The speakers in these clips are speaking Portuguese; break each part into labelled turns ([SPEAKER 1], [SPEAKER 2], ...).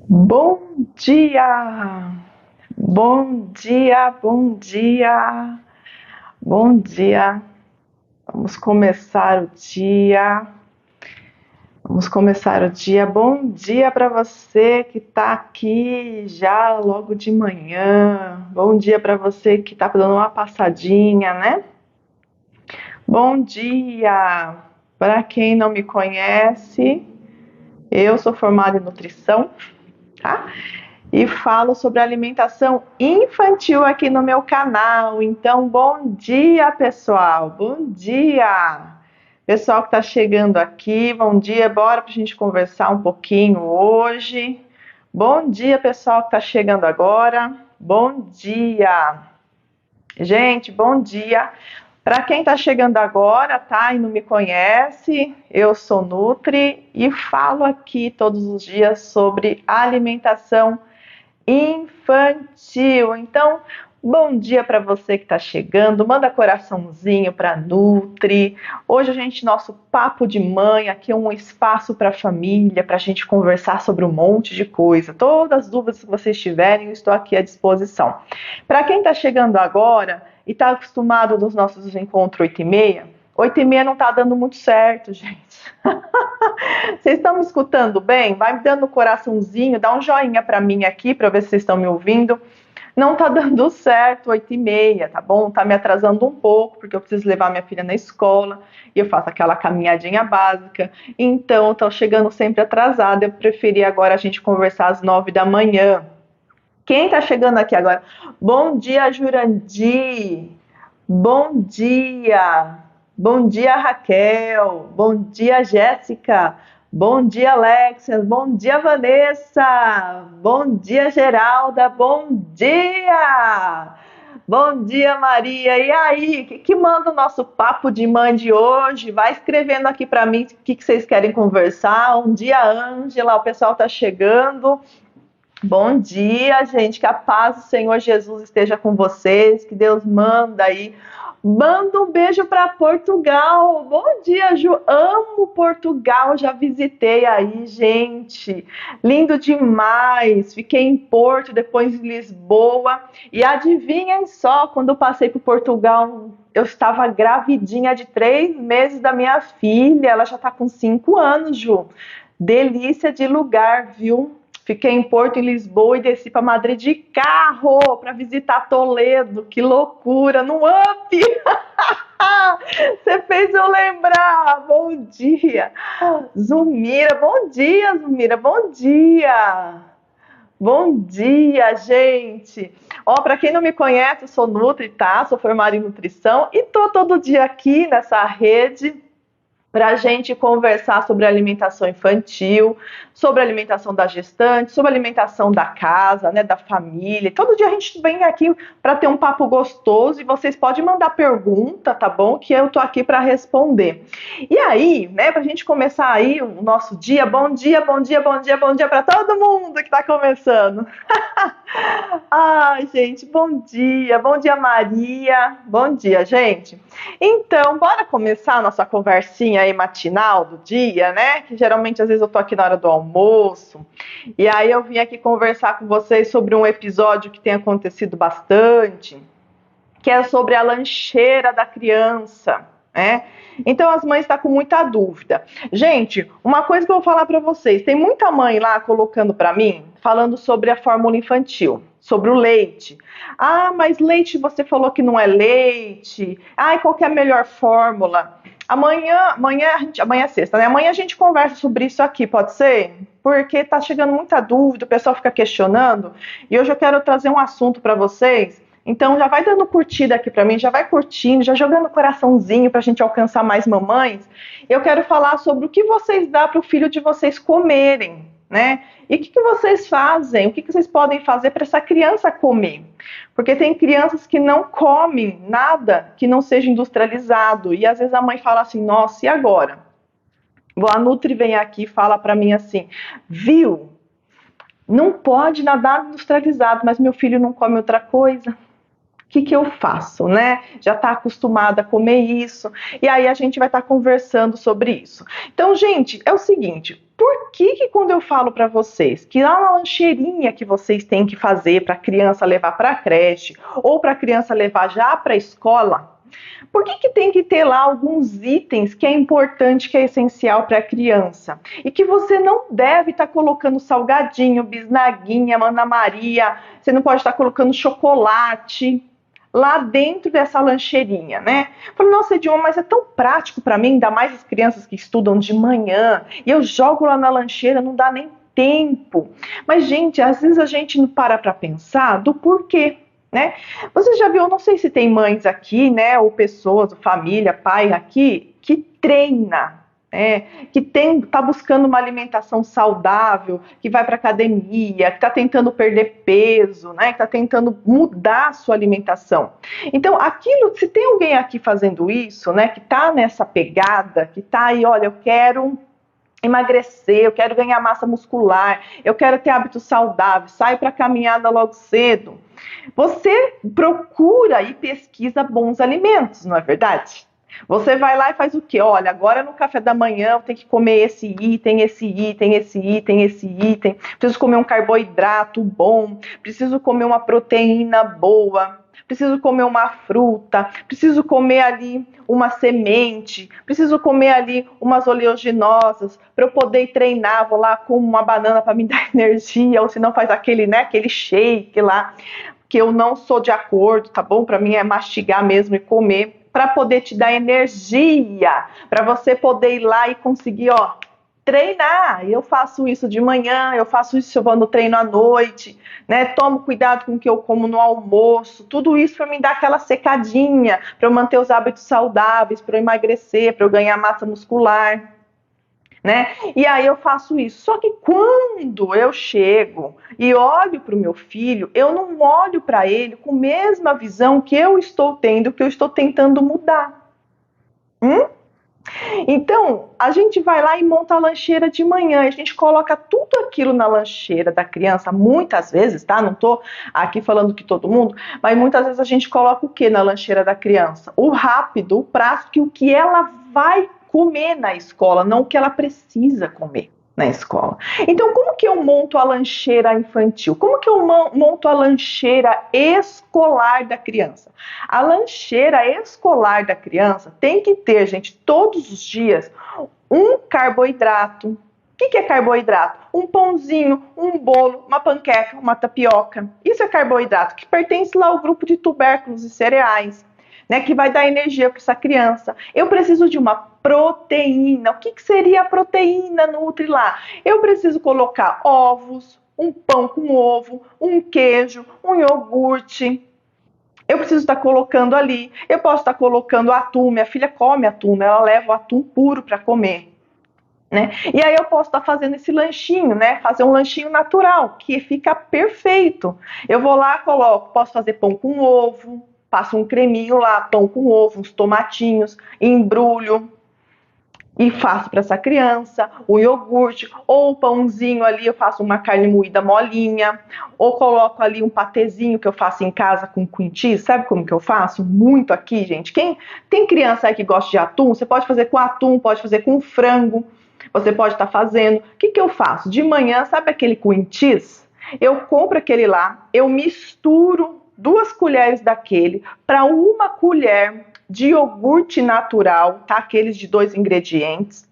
[SPEAKER 1] Bom dia! Bom dia, bom dia, bom dia. Vamos começar o dia. Vamos começar o dia. Bom dia para você que está aqui já logo de manhã. Bom dia para você que está dando uma passadinha, né? Bom dia! Para quem não me conhece, eu sou formada em nutrição, tá? E falo sobre alimentação infantil aqui no meu canal. Então, bom dia, pessoal. Bom dia. Pessoal que está chegando aqui, bom dia. Bora para a gente conversar um pouquinho hoje. Bom dia, pessoal que está chegando agora. Bom dia. Gente, bom dia. Para quem está chegando agora, tá, e não me conhece, eu sou Nutri e falo aqui todos os dias sobre alimentação infantil. Então, bom dia para você que está chegando. Manda coraçãozinho para Nutri. Hoje nosso papo de mãe, aqui é um espaço para a família, para a gente conversar sobre um monte de coisa. Todas as dúvidas que vocês tiverem, eu estou aqui à disposição. Para quem está chegando agora e está acostumado nos nossos encontros 8h30, 8h30 não está dando muito certo, gente. Vocês estão me escutando bem? Vai me dando coraçãozinho, dá um joinha para mim aqui para ver se vocês estão me ouvindo. Não tá dando certo 8h30, tá bom? Tá me atrasando um pouco, porque eu preciso levar minha filha na escola e eu faço aquela caminhadinha básica. Então, eu tô chegando sempre atrasada. Eu preferi agora a gente conversar às 9 da manhã. Quem tá chegando aqui agora? Bom dia, Jurandir. Bom dia. Bom dia, Raquel. Bom dia, Jéssica. Bom dia, Alexia. Bom dia, Vanessa. Bom dia, Geralda. Bom dia. Bom dia, Maria. E aí, o que manda o nosso papo de mãe de hoje? Vai escrevendo aqui para mim o que vocês querem conversar. Bom dia, Ângela. O pessoal tá chegando. Bom dia, gente. Que a paz do Senhor Jesus esteja com vocês. Que Deus manda aí. Manda um beijo para Portugal. Bom dia, Ju. Amo Portugal. Já visitei aí, gente. Lindo demais. Fiquei em Porto, depois em Lisboa. E adivinhem só, quando eu passei por Portugal, eu estava gravidinha de 3 meses da minha filha. Ela já está com 5 anos, Ju. Delícia de lugar, viu? Fiquei em Porto, em Lisboa e desci para Madrid de carro para visitar Toledo. Que loucura, no Up! Você fez eu lembrar. Bom dia, Zumira. Bom dia, Zumira. Bom dia. Bom dia, gente. Ó, para quem não me conhece, eu sou Nutri, tá? Sou formada em nutrição e tô todo dia aqui nessa rede para a gente conversar sobre alimentação infantil, sobre alimentação da gestante, sobre alimentação da casa, né, da família. Todo dia a gente vem aqui para ter um papo gostoso e vocês podem mandar pergunta, tá bom? Que eu tô aqui para responder. E aí, né, para a gente começar aí o nosso dia, bom dia, bom dia, bom dia, bom dia para todo mundo que está começando. Ai, gente, bom dia, Maria, bom dia, gente. Então, bora começar a nossa conversinha aí matinal do dia, né? Que geralmente às vezes eu tô aqui na hora do almoço. E aí eu vim aqui conversar com vocês sobre um episódio que tem acontecido bastante, que é sobre a lancheira da criança, né? Então as mães estão com muita dúvida. Gente, uma coisa que eu vou falar para vocês, tem muita mãe lá colocando para mim, falando sobre a fórmula infantil, sobre o leite. Ah, mas leite você falou que não é leite. Ah, qual que é a melhor fórmula? Amanhã é sexta, né? Amanhã a gente conversa sobre isso aqui, pode ser? Porque tá chegando muita dúvida, o pessoal fica questionando, e hoje eu quero trazer um assunto para vocês. Então já vai dando curtida aqui para mim, já vai curtindo, já jogando coraçãozinho para a gente alcançar mais mamães. Eu quero falar sobre o que vocês dão para o filho de vocês comerem, né? E o que vocês fazem, o que vocês podem fazer para essa criança comer? Porque tem crianças que não comem nada que não seja industrializado. E às vezes a mãe fala assim, nossa, e agora? A Nutri vem aqui e fala para mim assim, viu? Não pode nada industrializado, mas meu filho não come outra coisa. O que eu faço, né? Já está acostumada a comer isso, e aí a gente vai estar conversando sobre isso. Então, gente, é o seguinte, por que quando eu falo para vocês que lá na lancheirinha que vocês têm que fazer para a criança levar para a creche ou para a criança levar já para a escola, por que tem que ter lá alguns itens que é importante, que é essencial para a criança? E que você não deve estar colocando salgadinho, bisnaguinha, Ana Maria, você não pode estar colocando chocolate lá dentro dessa lancheirinha, né? Falei, nossa, Edioma, mas é tão prático para mim, ainda mais as crianças que estudam de manhã, e eu jogo lá na lancheira, não dá nem tempo. Mas, gente, às vezes a gente não para pensar do porquê. Né? Você já viu, não sei se tem mães aqui, né, ou pessoas, família, pai aqui, que treina, né, que tá buscando uma alimentação saudável, que vai para academia, que está tentando perder peso, né, que está tentando mudar a sua alimentação. Então, aquilo, se tem alguém aqui fazendo isso, né, que está nessa pegada, que está aí, olha, eu quero emagrecer, eu quero ganhar massa muscular, eu quero ter hábitos saudáveis, saio para caminhada logo cedo. Você procura e pesquisa bons alimentos, não é verdade? Você vai lá e faz o quê? Olha, agora no café da manhã eu tenho que comer esse item, esse item, esse item, esse item. Preciso comer um carboidrato bom, preciso comer uma proteína boa, preciso comer uma fruta, preciso comer ali uma semente, preciso comer ali umas oleaginosas para eu poder treinar, vou lá com uma banana para me dar energia, ou se não faz aquele, né, aquele shake lá, que eu não sou de acordo, tá bom? Para mim é mastigar mesmo e comer, para poder te dar energia, para você poder ir lá e conseguir, ó, treinar. Eu faço isso de manhã, eu faço isso se eu vou no treino à noite, né? Tomo cuidado com o que eu como no almoço, tudo isso para me dar aquela secadinha, para eu manter os hábitos saudáveis, para eu emagrecer, para eu ganhar massa muscular. Né? E aí eu faço isso. Só que quando eu chego e olho para o meu filho, eu não olho para ele com a mesma visão que eu estou tendo, que eu estou tentando mudar. Então, a gente vai lá e monta a lancheira de manhã, a gente coloca tudo aquilo na lancheira da criança, muitas vezes, tá? Não tô aqui falando que todo mundo, mas muitas vezes a gente coloca o que na lancheira da criança? O rápido, o prático, o que ela vai comer na escola, não o que ela precisa comer na escola. Então, como que eu monto a lancheira infantil? Como que eu monto a lancheira escolar da criança? A lancheira escolar da criança tem que ter, gente, todos os dias, um carboidrato. O que é carboidrato? Um pãozinho, um bolo, uma panqueca, uma tapioca. Isso é carboidrato, que pertence lá ao grupo de tubérculos e cereais, né, que vai dar energia para essa criança. Eu preciso de uma proteína. O que seria a proteína Nutri lá? Eu preciso colocar ovos, um pão com ovo, um queijo, um iogurte. Eu preciso estar colocando ali. Eu posso estar colocando atum. Minha filha come atum, né? Ela leva o atum puro para comer. Né? E aí eu posso estar fazendo esse lanchinho, né? Fazer um lanchinho natural, que fica perfeito. Eu vou lá, coloco, posso fazer pão com ovo, passo um creminho lá, pão com ovo, uns tomatinhos, embrulho e faço para essa criança o iogurte, ou o pãozinho ali, eu faço uma carne moída molinha, ou coloco ali um patezinho que eu faço em casa com cream cheese. Sabe como que eu faço? Muito aqui, gente. Quem tem criança aí que gosta de atum, você pode fazer com atum, pode fazer com frango, você pode estar fazendo. O que eu faço? De manhã, sabe aquele cream cheese? Eu compro aquele lá, eu misturo 2 colheres daquele para 1 colher de iogurte natural, tá? Aqueles de 2 ingredientes.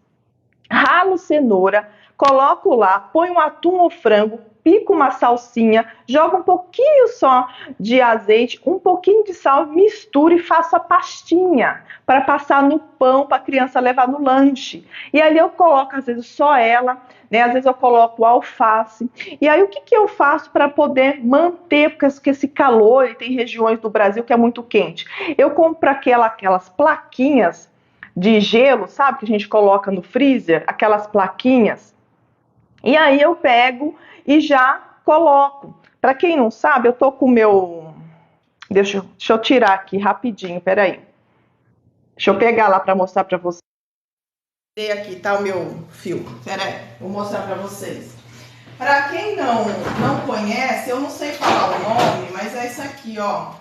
[SPEAKER 1] Ralo cenoura, coloco lá, ponho um atum ou frango, pico uma salsinha, jogo um pouquinho só de azeite, um pouquinho de sal, misturo e faço a pastinha para passar no pão para a criança levar no lanche. E ali eu coloco, às vezes, só ela, né? Às vezes eu coloco alface. E aí o que eu faço para poder manter, porque esse calor, e tem regiões do Brasil que é muito quente. Eu compro aquelas plaquinhas de gelo, sabe, que a gente coloca no freezer, aquelas plaquinhas. E aí eu pego e já coloco. Para quem não sabe, eu tô com o meu... Deixa eu tirar aqui rapidinho, peraí. Deixa eu pegar lá para mostrar para vocês. Aqui tá o meu fio. Peraí, vou mostrar para vocês. Para quem não conhece, eu não sei falar o nome, mas é isso aqui, ó.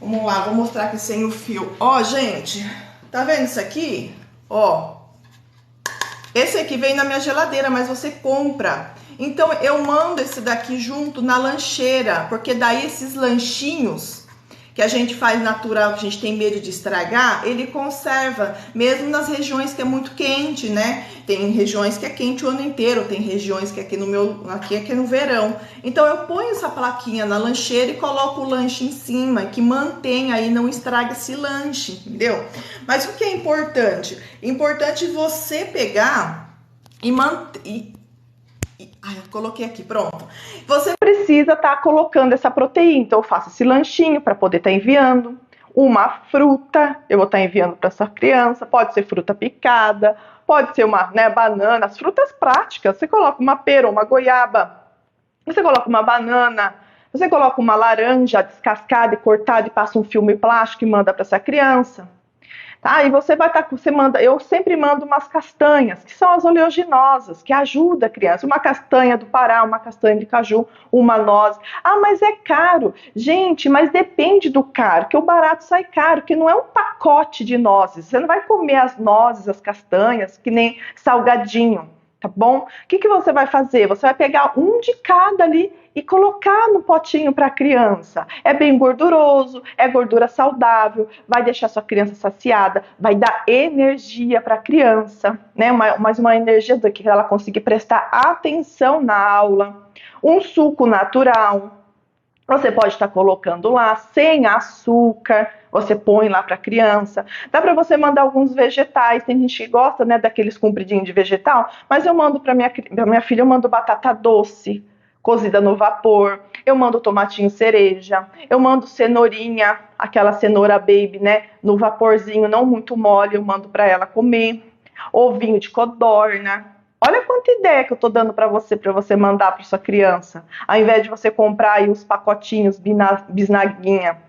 [SPEAKER 2] Vamos lá, vou mostrar aqui sem o fio. Ó, gente, tá vendo isso aqui? Ó, esse aqui vem na minha geladeira, mas você compra. Então, eu mando esse daqui junto na lancheira, porque daí esses lanchinhos que a gente faz natural, que a gente tem medo de estragar, ele conserva, mesmo nas regiões que é muito quente, né? Tem regiões que é quente o ano inteiro, tem regiões que aqui é no verão. Então eu ponho essa plaquinha na lancheira e coloco o lanche em cima, que mantém aí, não estraga esse lanche, entendeu? Mas o que é importante? Importante você pegar e manter... Ai, eu coloquei aqui, pronto.
[SPEAKER 1] Você precisa estar colocando essa proteína, então eu faço esse lanchinho para poder estar enviando. Uma fruta, eu vou estar enviando para essa criança, pode ser fruta picada, pode ser uma banana, as frutas práticas, você coloca uma pera, uma goiaba, você coloca uma banana, você coloca uma laranja descascada e cortada e passa um filme plástico e manda para essa criança. Tá? E você vai estar, eu sempre mando umas castanhas, que são as oleaginosas, que ajudam a criança. Uma castanha do Pará, uma castanha de caju, uma noz. Ah, mas é caro. Gente, mas depende do caro, que o barato sai caro, que não é um pacote de nozes. Você não vai comer as nozes, as castanhas, que nem salgadinho, tá bom? O que você vai fazer? Você vai pegar um de cada ali e colocar no potinho para a criança. É bem gorduroso, é gordura saudável, vai deixar sua criança saciada, vai dar energia para a criança, né? Mais uma energia do que ela conseguir prestar atenção na aula. Um suco natural, você pode estar colocando lá sem açúcar, você põe lá para a criança. Dá para você mandar alguns vegetais, tem gente que gosta, né, daqueles compridinhos de vegetal, mas eu mando para minha filha, eu mando batata doce, cozida no vapor, eu mando tomatinho cereja, eu mando cenourinha, aquela cenoura baby, né, no vaporzinho, não muito mole, eu mando para ela comer, ovinho de codorna. Olha quanta ideia que eu tô dando para você mandar para sua criança, ao invés de você comprar aí os pacotinhos bisnaguinha.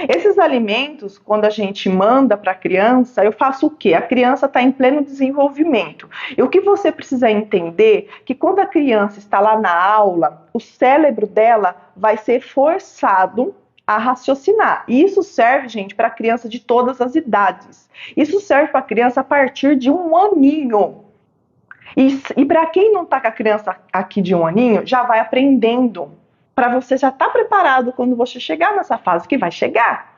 [SPEAKER 1] Esses alimentos, quando a gente manda para a criança, eu faço o quê? A criança está em pleno desenvolvimento. E o que você precisa entender é que quando a criança está lá na aula, o cérebro dela vai ser forçado a raciocinar. E isso serve, gente, para criança de todas as idades. Isso serve para criança a partir de 1 aninho. E para quem não está com a criança aqui de 1 aninho, já vai aprendendo. Para você já estar preparado quando você chegar nessa fase, que vai chegar.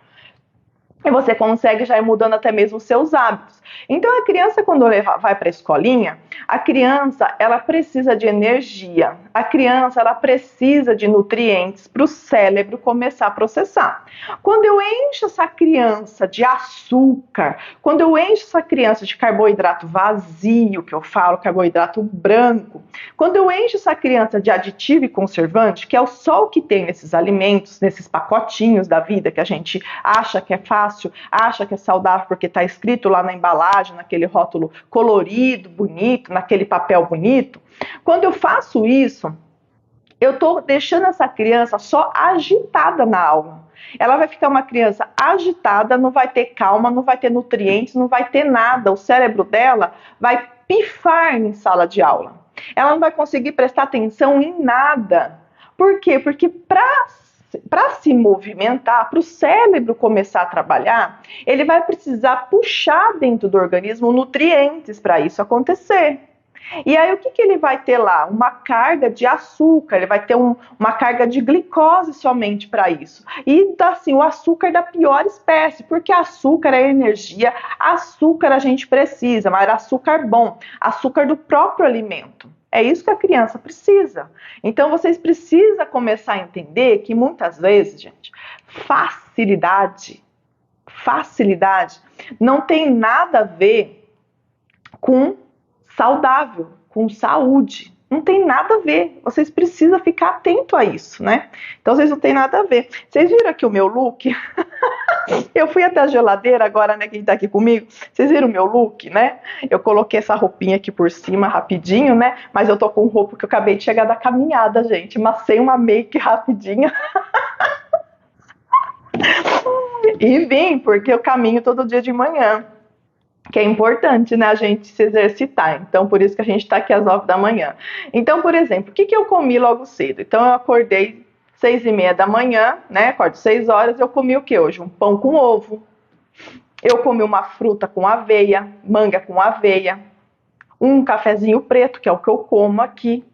[SPEAKER 1] E você consegue já ir mudando até mesmo os seus hábitos. Então a criança, quando vai para a escolinha, a criança ela precisa de energia. A criança ela precisa de nutrientes para o cérebro começar a processar. Quando eu encho essa criança de açúcar, quando eu encho essa criança de carboidrato vazio, que eu falo, carboidrato branco, quando eu encho essa criança de aditivo e conservante, que é só o que tem nesses alimentos, nesses pacotinhos da vida que a gente acha que é fácil, acha que é saudável porque está escrito lá na embalagem, naquele rótulo colorido, bonito, naquele papel bonito. Quando eu faço isso, eu estou deixando essa criança só agitada na aula. Ela vai ficar uma criança agitada, não vai ter calma, não vai ter nutrientes, não vai ter nada. O cérebro dela vai pifar em sala de aula. Ela não vai conseguir prestar atenção em nada. Por quê? Porque para se movimentar, para o cérebro começar a trabalhar, ele vai precisar puxar dentro do organismo nutrientes para isso acontecer. E aí o que ele vai ter lá? Uma carga de açúcar, ele vai ter uma carga de glicose somente para isso. E assim, o açúcar da pior espécie, porque açúcar é energia, açúcar a gente precisa, mas açúcar bom, açúcar do próprio alimento. É isso que a criança precisa. Então, vocês precisam começar a entender que muitas vezes, gente, facilidade não tem nada a ver com saudável, com saúde. Não tem nada a ver. Vocês precisam ficar atento a isso, né? Então, vocês não tem nada a ver. Vocês viram aqui o meu look? Eu fui até a geladeira agora, né, quem tá aqui comigo, vocês viram o meu look, né? Eu coloquei essa roupinha aqui por cima rapidinho, né? Mas eu tô com roupa que eu acabei de chegar da caminhada, gente, mas sem uma make rapidinha. E vim, porque eu caminho todo dia de manhã, que é importante, né, a gente se exercitar. Então, por isso que a gente tá aqui às 9 da manhã. Então, por exemplo, o que eu comi logo cedo? Então, eu acordei 6h30 da manhã, né? Acordo 6 horas, eu comi o que hoje? Um pão com ovo. Eu comi uma fruta com aveia, manga com aveia, um cafezinho preto, que é o que eu como aqui,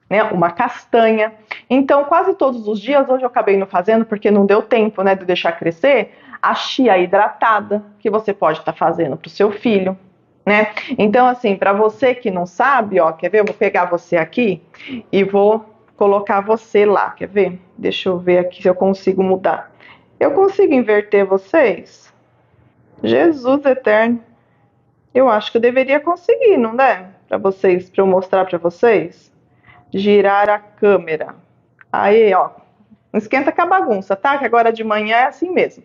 [SPEAKER 1] né? Uma castanha. Então, quase todos os dias, hoje eu acabei não fazendo, porque não deu tempo, né, de deixar crescer, a chia hidratada, que você pode estar fazendo para o seu filho, né? Então, assim, para você que não sabe, ó, quer ver? Eu vou pegar você aqui e vou colocar você lá, quer ver? Deixa eu ver aqui se eu consigo mudar. Eu consigo inverter vocês? Jesus eterno. Eu acho que eu deveria conseguir, não é? Para vocês, para eu mostrar para vocês. Girar a câmera. Aí, ó. Não esquenta com a bagunça, tá? Que agora de manhã é assim mesmo.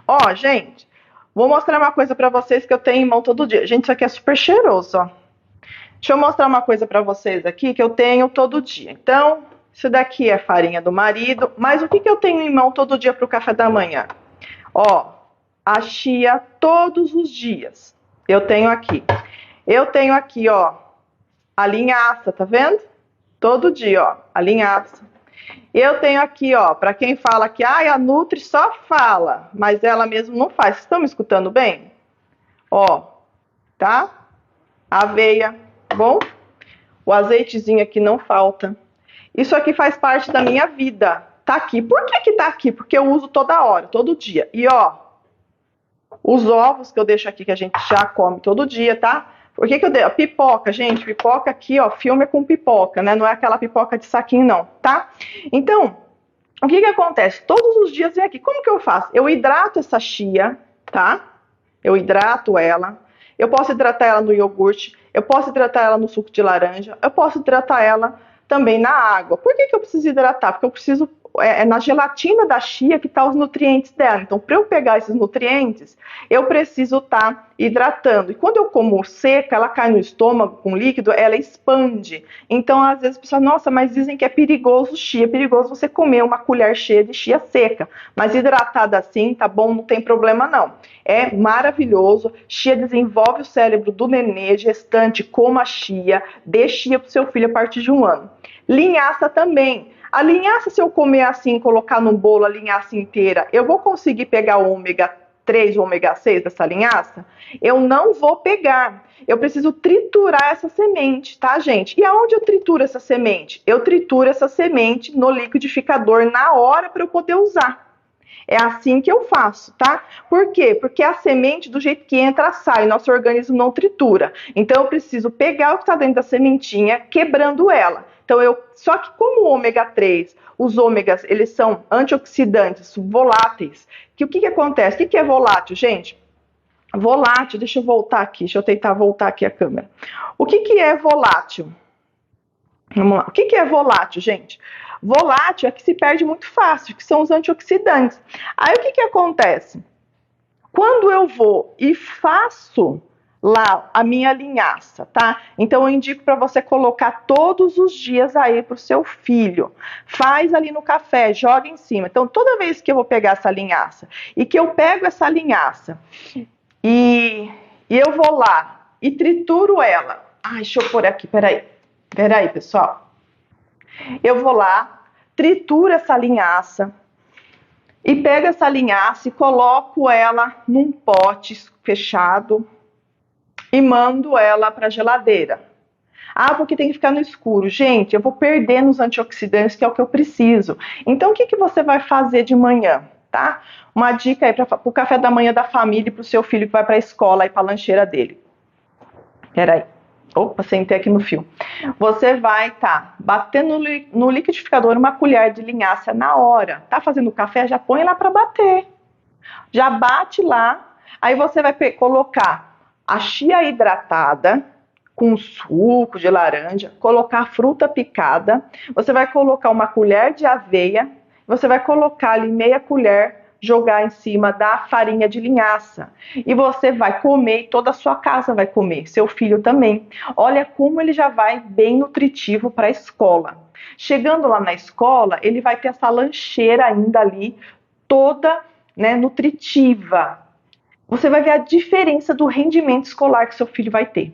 [SPEAKER 1] Ó, gente, vou mostrar uma coisa para vocês que eu tenho em mão todo dia. Gente, isso aqui é super cheiroso, ó. Deixa eu mostrar uma coisa para vocês aqui que eu tenho todo dia. Então, isso daqui é farinha do marido. Mas o que eu tenho em mão todo dia para o café da manhã? Ó, a chia todos os dias. Eu tenho aqui. Eu tenho aqui, ó, a linhaça, tá vendo? Todo dia, ó, a linhaça. Eu tenho aqui, ó, para quem fala que a Nutri só fala, mas ela mesmo não faz. Vocês estão me escutando bem? Ó, tá? Aveia, tá bom? O azeitezinho aqui não falta. Isso aqui faz parte da minha vida. Tá aqui. Por que tá aqui? Porque eu uso toda hora, todo dia. E, ó, os ovos que eu deixo aqui, que a gente já come todo dia, tá? Por que eu dei? A pipoca, gente, pipoca aqui, ó, filme com pipoca, né? Não é aquela pipoca de saquinho, não, tá? Então, o que acontece? Todos os dias vem aqui. Como que eu faço? Eu hidrato essa chia, tá? Eu hidrato ela. Eu posso hidratar ela no iogurte. Eu posso hidratar ela no suco de laranja. Eu posso hidratar ela também na água. Por que eu preciso hidratar? Porque eu preciso... É na gelatina da chia que tá os nutrientes dela. Então, para eu pegar esses nutrientes, eu preciso estar hidratando. E quando eu como seca, ela cai no estômago com líquido, ela expande. Então, às vezes, a pessoa, nossa, mas dizem que é perigoso chia. É perigoso você comer uma colher cheia de chia seca. Mas hidratada assim, tá bom? Não tem problema, não. É maravilhoso. Chia desenvolve o cérebro do nenê, gestante, coma chia. Dê chia pro seu filho a partir de 1 ano. Linhaça também. A linhaça, se eu comer assim, colocar num bolo a linhaça inteira, eu vou conseguir pegar o ômega 3, o ômega 6 dessa linhaça? Eu não vou pegar. Eu preciso triturar essa semente, tá, gente? E aonde eu trituro essa semente? Eu trituro essa semente no liquidificador na hora para eu poder usar. É assim que eu faço, tá? Por quê? Porque a semente, do jeito que entra, sai. Nosso organismo não tritura. Então, eu preciso pegar o que está dentro da sementinha, quebrando ela. Então, só que como o ômega 3, os ômegas, eles são antioxidantes, voláteis. O que acontece? O que é volátil, gente? Volátil, deixa eu voltar aqui, deixa eu tentar voltar aqui a câmera. O que é volátil? Vamos lá. O que é volátil, gente? Volátil é que se perde muito fácil, que são os antioxidantes. Aí, o que acontece? Quando eu vou e faço lá a minha linhaça, tá? Então eu indico para você colocar todos os dias aí pro seu filho. Faz ali no café, joga em cima. Então toda vez que eu vou pegar essa linhaça e que eu pego essa linhaça e eu vou lá e trituro ela. Ai, deixa eu pôr aqui, peraí, pessoal. Eu vou lá, trituro essa linhaça e pego essa linhaça e coloco ela num pote fechado e mando ela para a geladeira. Ah, porque tem que ficar no escuro. Gente, eu vou perder nos antioxidantes, que é o que eu preciso. Então, o que você vai fazer de manhã, tá? Uma dica aí para o café da manhã da família e para o seu filho que vai para a escola e para a lancheira dele. Peraí. Opa, sentei aqui no fio. Você vai batendo no liquidificador uma colher de linhaça na hora. Tá fazendo café? Já põe lá para bater. Já bate lá. Aí você vai colocar a chia hidratada com suco de laranja, colocar fruta picada, você vai colocar uma colher de aveia, você vai colocar ali meia colher, jogar em cima da farinha de linhaça. E você vai comer, e toda a sua casa vai comer, seu filho também. Olha como ele já vai bem nutritivo para a escola. Chegando lá na escola, ele vai ter essa lancheira ainda ali, toda, né, nutritiva. Você vai ver a diferença do rendimento escolar que seu filho vai ter.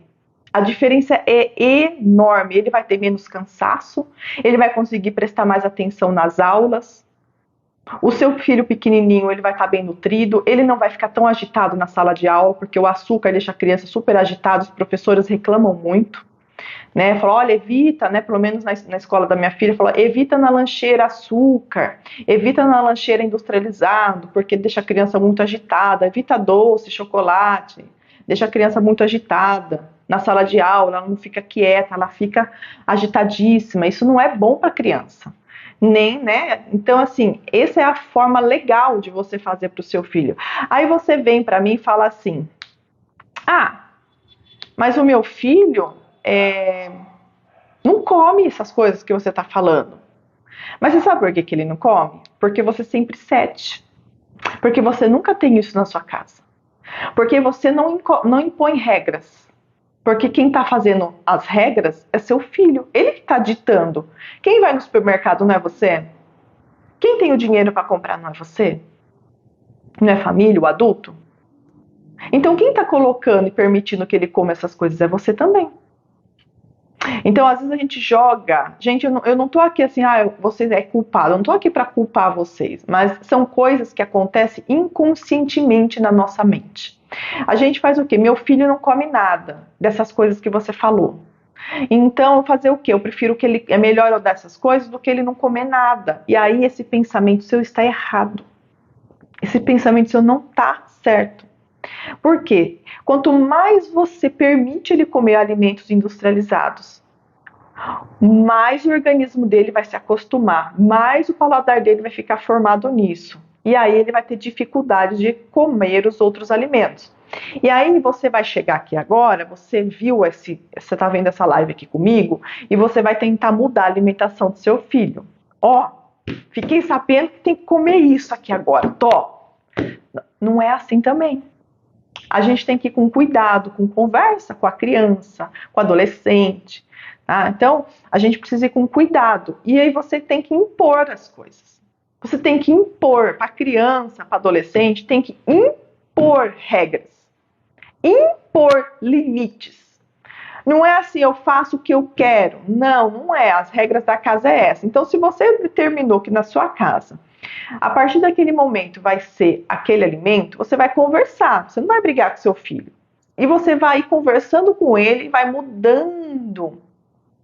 [SPEAKER 1] A diferença é enorme. Ele vai ter menos cansaço, ele vai conseguir prestar mais atenção nas aulas, O seu filho pequenininho, ele vai estar bem nutrido, ele não vai ficar tão agitado na sala de aula, porque o açúcar deixa a criança super agitada, os professores reclamam muito, né? Falam, olha, evita, né? Pelo menos na escola da minha filha, fala, evita na lancheira açúcar, evita na lancheira industrializado, porque deixa a criança muito agitada, evita doce, chocolate, deixa a criança muito agitada. Na sala de aula, ela não fica quieta, ela fica agitadíssima. Isso não é bom para a criança. Nem, né? Então, assim, essa é a forma legal de você fazer para o seu filho. Aí você vem para mim e fala assim: ah, mas o meu filho não come essas coisas que você está falando. Mas você sabe por que ele não come? Porque você sempre cede. Porque você nunca tem isso na sua casa. Porque você não impõe regras. Porque quem está fazendo as regras é seu filho. Ele que está ditando. Quem vai no supermercado não é você? Quem tem o dinheiro para comprar não é você? Não é família, o adulto? Então quem está colocando e permitindo que ele coma essas coisas é você também. Então às vezes a gente joga. Gente, eu não estou aqui assim, você é culpado. Eu não estou aqui para culpar vocês. Mas são coisas que acontecem inconscientemente na nossa mente. A gente faz o quê? Meu filho não come nada dessas coisas que você falou. Então, fazer o quê? Eu prefiro que ele é melhor eu dar essas coisas do que ele não comer nada. E aí esse pensamento seu está errado. Esse pensamento seu não está certo. Por quê? Quanto mais você permite ele comer alimentos industrializados, mais o organismo dele vai se acostumar, mais o paladar dele vai ficar formado nisso. E aí ele vai ter dificuldade de comer os outros alimentos. E aí você vai chegar aqui agora, você está vendo essa live aqui comigo, e você vai tentar mudar a alimentação do seu filho. Fiquei sabendo que tem que comer isso aqui agora, Não é assim também. A gente tem que ir com cuidado, com conversa com a criança, com o adolescente. Tá? Então, a gente precisa ir com cuidado. E aí você tem que impor as coisas. Você tem que impor para criança, para adolescente, tem que impor regras, impor limites. Não é assim, eu faço o que eu quero. Não é. As regras da casa é essa. Então, se você determinou que na sua casa, a partir daquele momento vai ser aquele alimento, você vai conversar. Você não vai brigar com seu filho. E você vai ir conversando com ele e vai mudando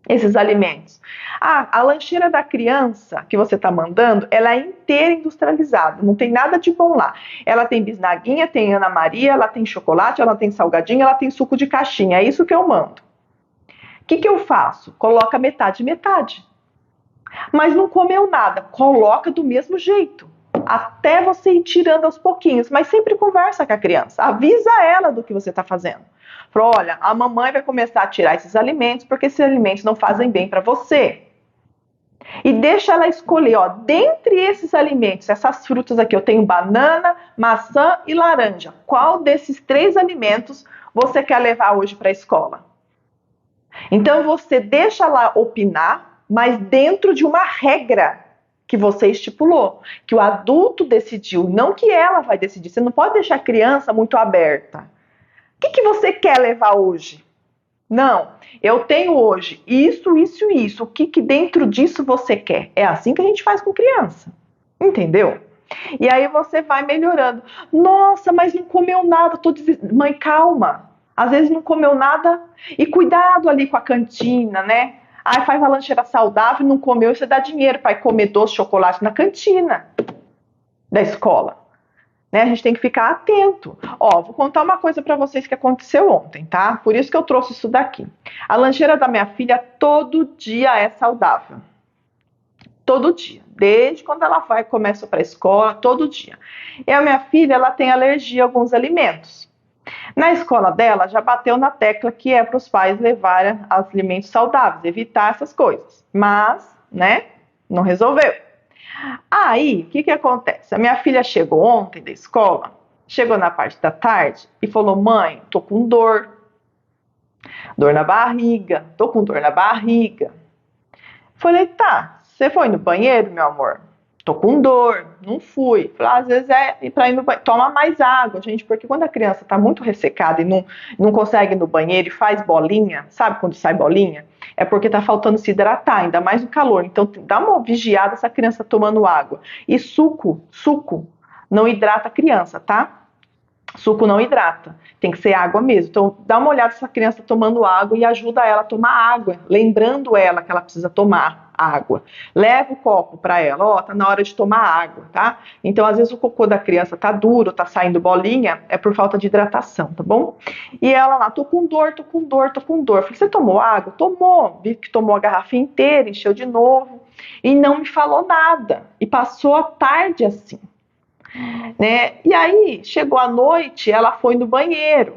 [SPEAKER 1] esses alimentos. A lancheira da criança que você está mandando, ela é inteira industrializada, não tem nada de bom lá. Ela tem bisnaguinha, tem Ana Maria, ela tem chocolate, ela tem salgadinho, ela tem suco de caixinha, é isso que eu mando. O que eu faço? Coloca metade, metade. Mas não comeu nada, coloca do mesmo jeito. Até você ir tirando aos pouquinhos, mas sempre conversa com a criança, avisa ela do que você está fazendo. Fala, olha, a mamãe vai começar a tirar esses alimentos porque esses alimentos não fazem bem para você. E deixa ela escolher, dentre esses alimentos, essas frutas aqui, eu tenho banana, maçã e laranja. Qual desses 3 alimentos você quer levar hoje para a escola? Então você deixa ela opinar, mas dentro de uma regra que você estipulou, que o adulto decidiu, não que ela vai decidir. Você não pode deixar a criança muito aberta. O que você quer levar hoje? Não, eu tenho hoje isso, isso e isso. O que dentro disso você quer? É assim que a gente faz com criança. Entendeu? E aí você vai melhorando. Nossa, mas não comeu nada. Mãe, calma. Às vezes não comeu nada. E cuidado ali com a cantina, né? Aí faz a lancheira saudável, não comeu, e você dá dinheiro para ir comer doce, chocolate na cantina da escola. Né? A gente tem que ficar atento. Vou contar uma coisa para vocês que aconteceu ontem, tá? Por isso que eu trouxe isso daqui. A lancheira da minha filha todo dia é saudável. Todo dia. Desde quando ela começa para a escola, todo dia. E a minha filha, ela tem alergia a alguns alimentos. Na escola dela, já bateu na tecla que é para os pais levarem alimentos saudáveis, evitar essas coisas. Mas, né, não resolveu. Aí, o que acontece? A minha filha chegou ontem da escola, chegou na parte da tarde e falou, mãe, tô com dor na barriga, Falei, tá, você foi no banheiro, meu amor? Tô com dor, não fui. Às vezes é para ir no banheiro, toma mais água, gente, porque quando a criança tá muito ressecada e não consegue ir no banheiro e faz bolinha, sabe quando sai bolinha? É porque tá faltando se hidratar, ainda mais no calor. Então dá uma vigiada essa criança tomando água. E suco não hidrata a criança, tá? Suco não hidrata, tem que ser água mesmo. Então, dá uma olhada se essa criança está tomando água e ajuda ela a tomar água, lembrando ela que ela precisa tomar água. Leva o copo para ela, ó, tá na hora de tomar água, tá? Então, às vezes o cocô da criança tá duro, tá saindo bolinha, é por falta de hidratação, tá bom? E ela lá, tô com dor. Falei, você tomou água? Tomou. Vi que tomou a garrafa inteira, encheu de novo e não me falou nada. E passou a tarde assim. Né? E aí, chegou a noite, ela foi no banheiro.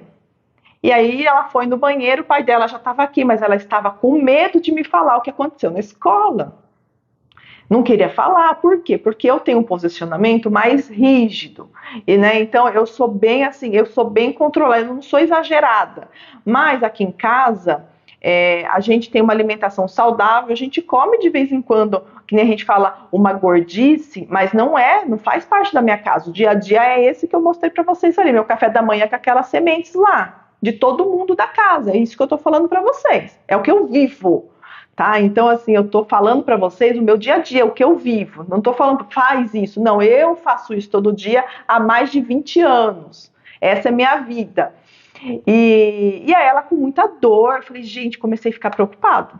[SPEAKER 1] E aí, ela foi no banheiro, o pai dela já estava aqui, mas ela estava com medo de me falar o que aconteceu na escola. Não queria falar, por quê? Porque eu tenho um posicionamento mais rígido. E, né, então, eu sou bem assim, eu sou bem controlada, eu não sou exagerada. Mas aqui em casa, a gente tem uma alimentação saudável, a gente come de vez em quando, que nem a gente fala, uma gordice, mas não faz parte da minha casa. O dia a dia é esse que eu mostrei para vocês ali, meu café da manhã com aquelas sementes lá, de todo mundo da casa, é isso que eu tô falando para vocês, é o que eu vivo, tá? Então, assim, eu tô falando para vocês o meu dia a dia, o que eu vivo, não tô falando, faz isso, não, eu faço isso todo dia há mais de 20 anos, essa é minha vida. E aí ela com muita dor, falei, gente, comecei a ficar preocupada.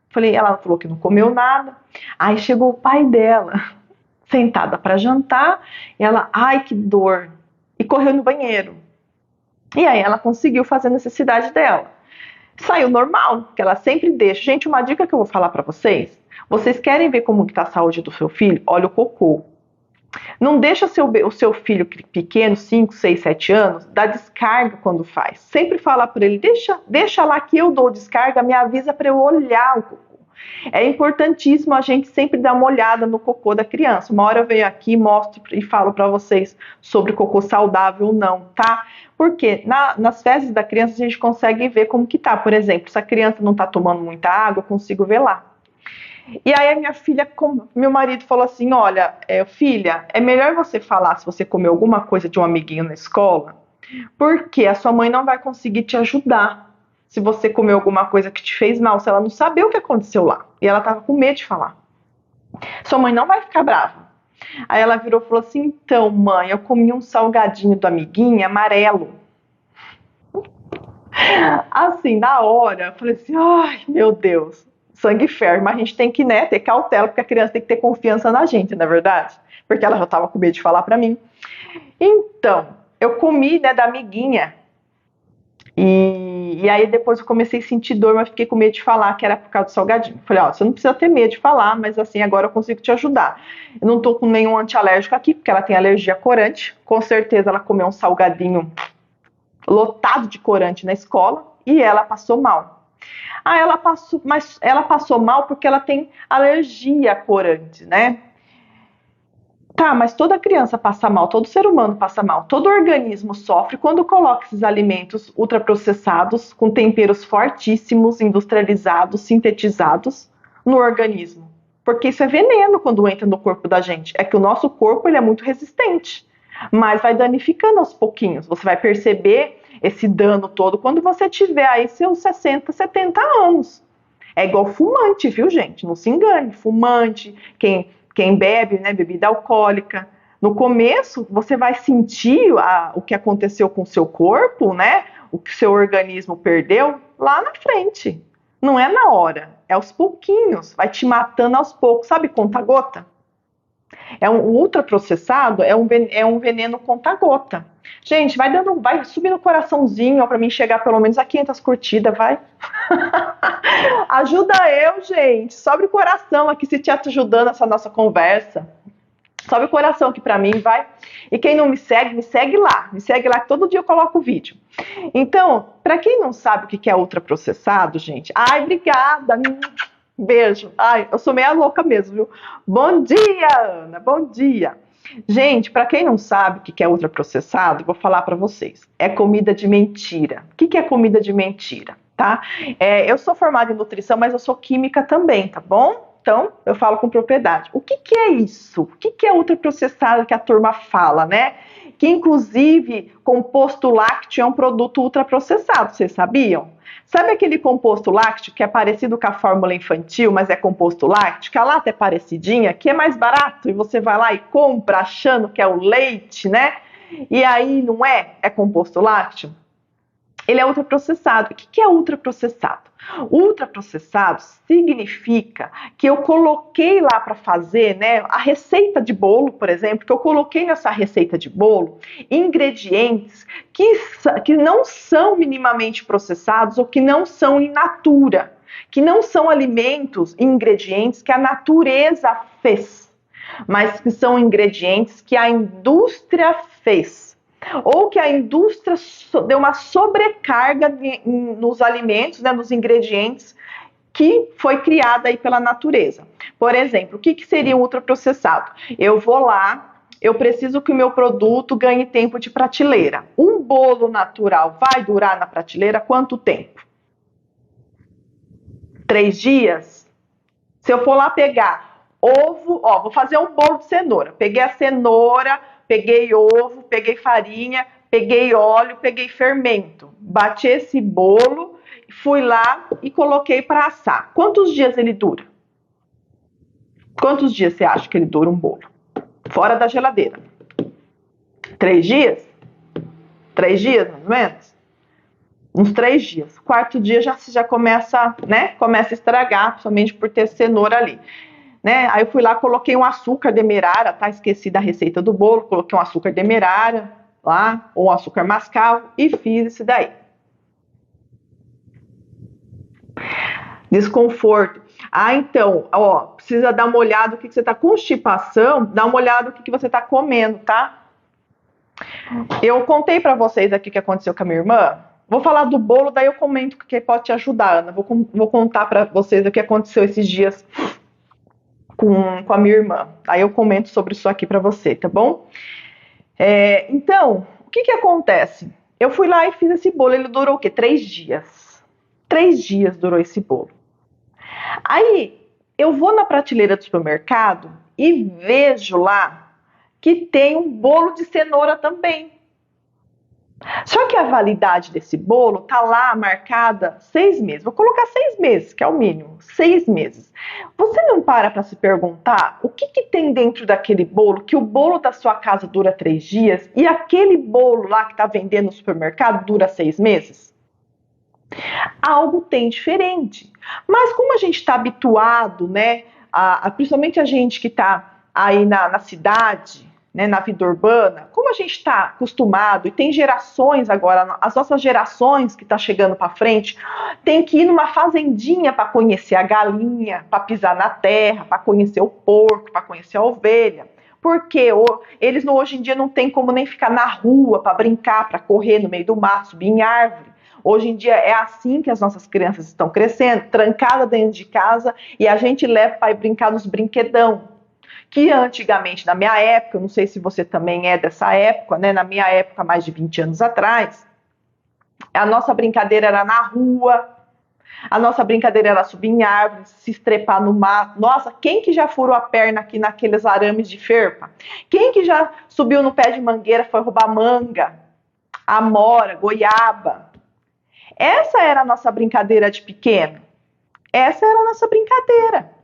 [SPEAKER 1] Falei, ela falou que não comeu nada. Aí chegou o pai dela, sentada para jantar, e ela, ai que dor, e correu no banheiro. E aí ela conseguiu fazer a necessidade dela. Saiu normal, que ela sempre deixa. Gente, uma dica que eu vou falar para vocês, vocês querem ver como está a saúde do seu filho? Olha o cocô. Não deixa o seu filho pequeno, 5, 6, 7 anos, dar descarga quando faz. Sempre fala para ele, deixa lá que eu dou descarga, me avisa para eu olhar o cocô. É importantíssimo a gente sempre dar uma olhada no cocô da criança. Uma hora eu venho aqui, mostro e falo para vocês sobre cocô saudável ou não, tá? Porque nas fezes da criança a gente consegue ver como que tá. Por exemplo, se a criança não tá tomando muita água, eu consigo ver lá. E aí a minha filha, meu marido falou assim, olha, filha, é melhor você falar se você comeu alguma coisa de um amiguinho na escola, porque a sua mãe não vai conseguir te ajudar se você comeu alguma coisa que te fez mal, se ela não saber o que aconteceu lá. E ela estava com medo de falar. Sua mãe não vai ficar brava. Aí ela virou e falou assim, então mãe, eu comi um salgadinho do amiguinho amarelo. Assim, na hora, eu falei assim, ai meu Deus. Sangue ferve, mas a gente tem que, né, ter cautela, porque a criança tem que ter confiança na gente, não é verdade? Porque ela já estava com medo de falar para mim. Então, eu comi, né, da amiguinha, e aí depois eu comecei a sentir dor, mas fiquei com medo de falar que era por causa do salgadinho. Falei, ó, você não precisa ter medo de falar, mas assim, agora eu consigo te ajudar. Eu não tô com nenhum antialérgico aqui, porque ela tem alergia a corante, com certeza ela comeu um salgadinho lotado de corante na escola, e ela passou mal. Ah, mas ela passou mal porque ela tem alergia a corante, né? Tá, mas toda criança passa mal, todo ser humano passa mal, todo organismo sofre quando coloca esses alimentos ultraprocessados, com temperos fortíssimos, industrializados, sintetizados no organismo. Porque isso é veneno quando entra no corpo da gente. É que o nosso corpo ele é muito resistente, mas vai danificando aos pouquinhos. Você vai perceber esse dano todo quando você tiver aí seus 60, 70 anos. É igual fumante, viu, gente? Não se engane. Fumante, quem bebe, né, bebida alcoólica. No começo, você vai sentir o que aconteceu com o seu corpo, né? O que o seu organismo perdeu lá na frente. Não é na hora, é aos pouquinhos. Vai te matando aos poucos. Sabe conta-gota? O ultraprocessado é um veneno conta-gota. Gente, vai subindo o coraçãozinho para mim chegar pelo menos a 500 curtidas, vai. Ajuda eu, gente. Sobe o coração aqui se te ajudando essa nossa conversa. Sobe o coração aqui para mim, vai. E quem não me segue lá. Me segue lá que todo dia eu coloco o vídeo. Então, para quem não sabe o que é ultraprocessado, gente. Ai, obrigada. Beijo. Ai, eu sou meia louca mesmo, viu? Bom dia, Ana. Bom dia. Gente, para quem não sabe o que é ultraprocessado, vou falar para vocês. É comida de mentira. O que é comida de mentira, tá? Eu sou formada em nutrição, mas eu sou química também, tá bom? então eu falo com propriedade. O que é isso? O que é ultraprocessado que a turma fala, né? Que inclusive composto lácteo é um produto ultraprocessado, vocês sabiam? Sabe aquele composto lácteo que é parecido com a fórmula infantil, mas é composto lácteo, que a lata é parecidinha, que é mais barato e você vai lá e compra achando que é o leite, né? E aí não é? É composto lácteo? Ele é ultraprocessado. O que é ultraprocessado? Ultraprocessado significa que eu coloquei lá para fazer, né, a receita de bolo, por exemplo, que eu coloquei nessa receita de bolo ingredientes que não são minimamente processados ou que não são in natura, que não são alimentos e ingredientes que a natureza fez, mas que são ingredientes que a indústria fez. Ou que a indústria deu uma sobrecarga nos alimentos, né, nos ingredientes que foi criada aí pela natureza. Por exemplo, o que seria um ultraprocessado? Eu vou lá, eu preciso que o meu produto ganhe tempo de prateleira. Um bolo natural vai durar na prateleira quanto tempo? 3 dias? Se eu for lá pegar ovo, ó, vou fazer um bolo de cenoura. Peguei a cenoura, peguei ovo, peguei farinha, peguei óleo, peguei fermento. Bati esse bolo, fui lá e coloquei para assar. Quantos dias ele dura? Quantos dias você acha que ele dura um bolo? Fora da geladeira. 3 dias? 3 dias, mais ou menos? Uns 3 dias. Quarto dia já começa, né? Começa a estragar, somente por ter cenoura ali. Né? Aí eu fui lá, coloquei um açúcar demerara, tá? Esqueci da receita do bolo, coloquei um açúcar demerara lá, ou um açúcar mascavo e fiz isso daí. Desconforto. Ah, então, ó, precisa dar uma olhada no que você tá constipação, dá uma olhada no que você tá comendo, tá? Eu contei pra vocês aqui o que aconteceu com a minha irmã. Vou falar do bolo, daí eu comento que pode te ajudar, Ana. Vou contar pra vocês o que aconteceu esses dias com a minha irmã. Aí eu comento sobre isso aqui pra você, tá bom? Então, o que acontece? Eu fui lá e fiz esse bolo, ele durou o quê? 3 dias. 3 dias durou esse bolo. Aí, eu vou na prateleira do supermercado e vejo lá que tem um bolo de cenoura também. Só que a validade desse bolo tá lá marcada 6 meses. Vou colocar 6 meses, que é o mínimo. 6 meses. Você não para se perguntar o que tem dentro daquele bolo, que o bolo da sua casa dura 3 dias e aquele bolo lá que tá vendendo no supermercado dura 6 meses? Algo tem diferente. Mas como a gente está habituado, né, principalmente a gente que está aí na cidade, né, na vida urbana, como a gente está acostumado e tem gerações agora, as nossas gerações que estão chegando para frente, tem que ir numa fazendinha para conhecer a galinha, para pisar na terra, para conhecer o porco, para conhecer a ovelha. Porque eles hoje em dia não tem como nem ficar na rua para brincar, para correr no meio do mato, subir em árvore. Hoje em dia é assim que as nossas crianças estão crescendo, trancada dentro de casa, e a gente leva para ir brincar nos brinquedão. Que antigamente, na minha época, eu não sei se você também é dessa época, né? Na minha época, mais de 20 anos atrás, a nossa brincadeira era na rua, a nossa brincadeira era subir em árvores, se estrepar no mato. Nossa, quem que já furou a perna aqui naqueles arames de ferpa? Quem que já subiu no pé de mangueira, foi roubar manga, amora, goiaba? Essa era a nossa brincadeira de pequeno. Essa era a nossa brincadeira.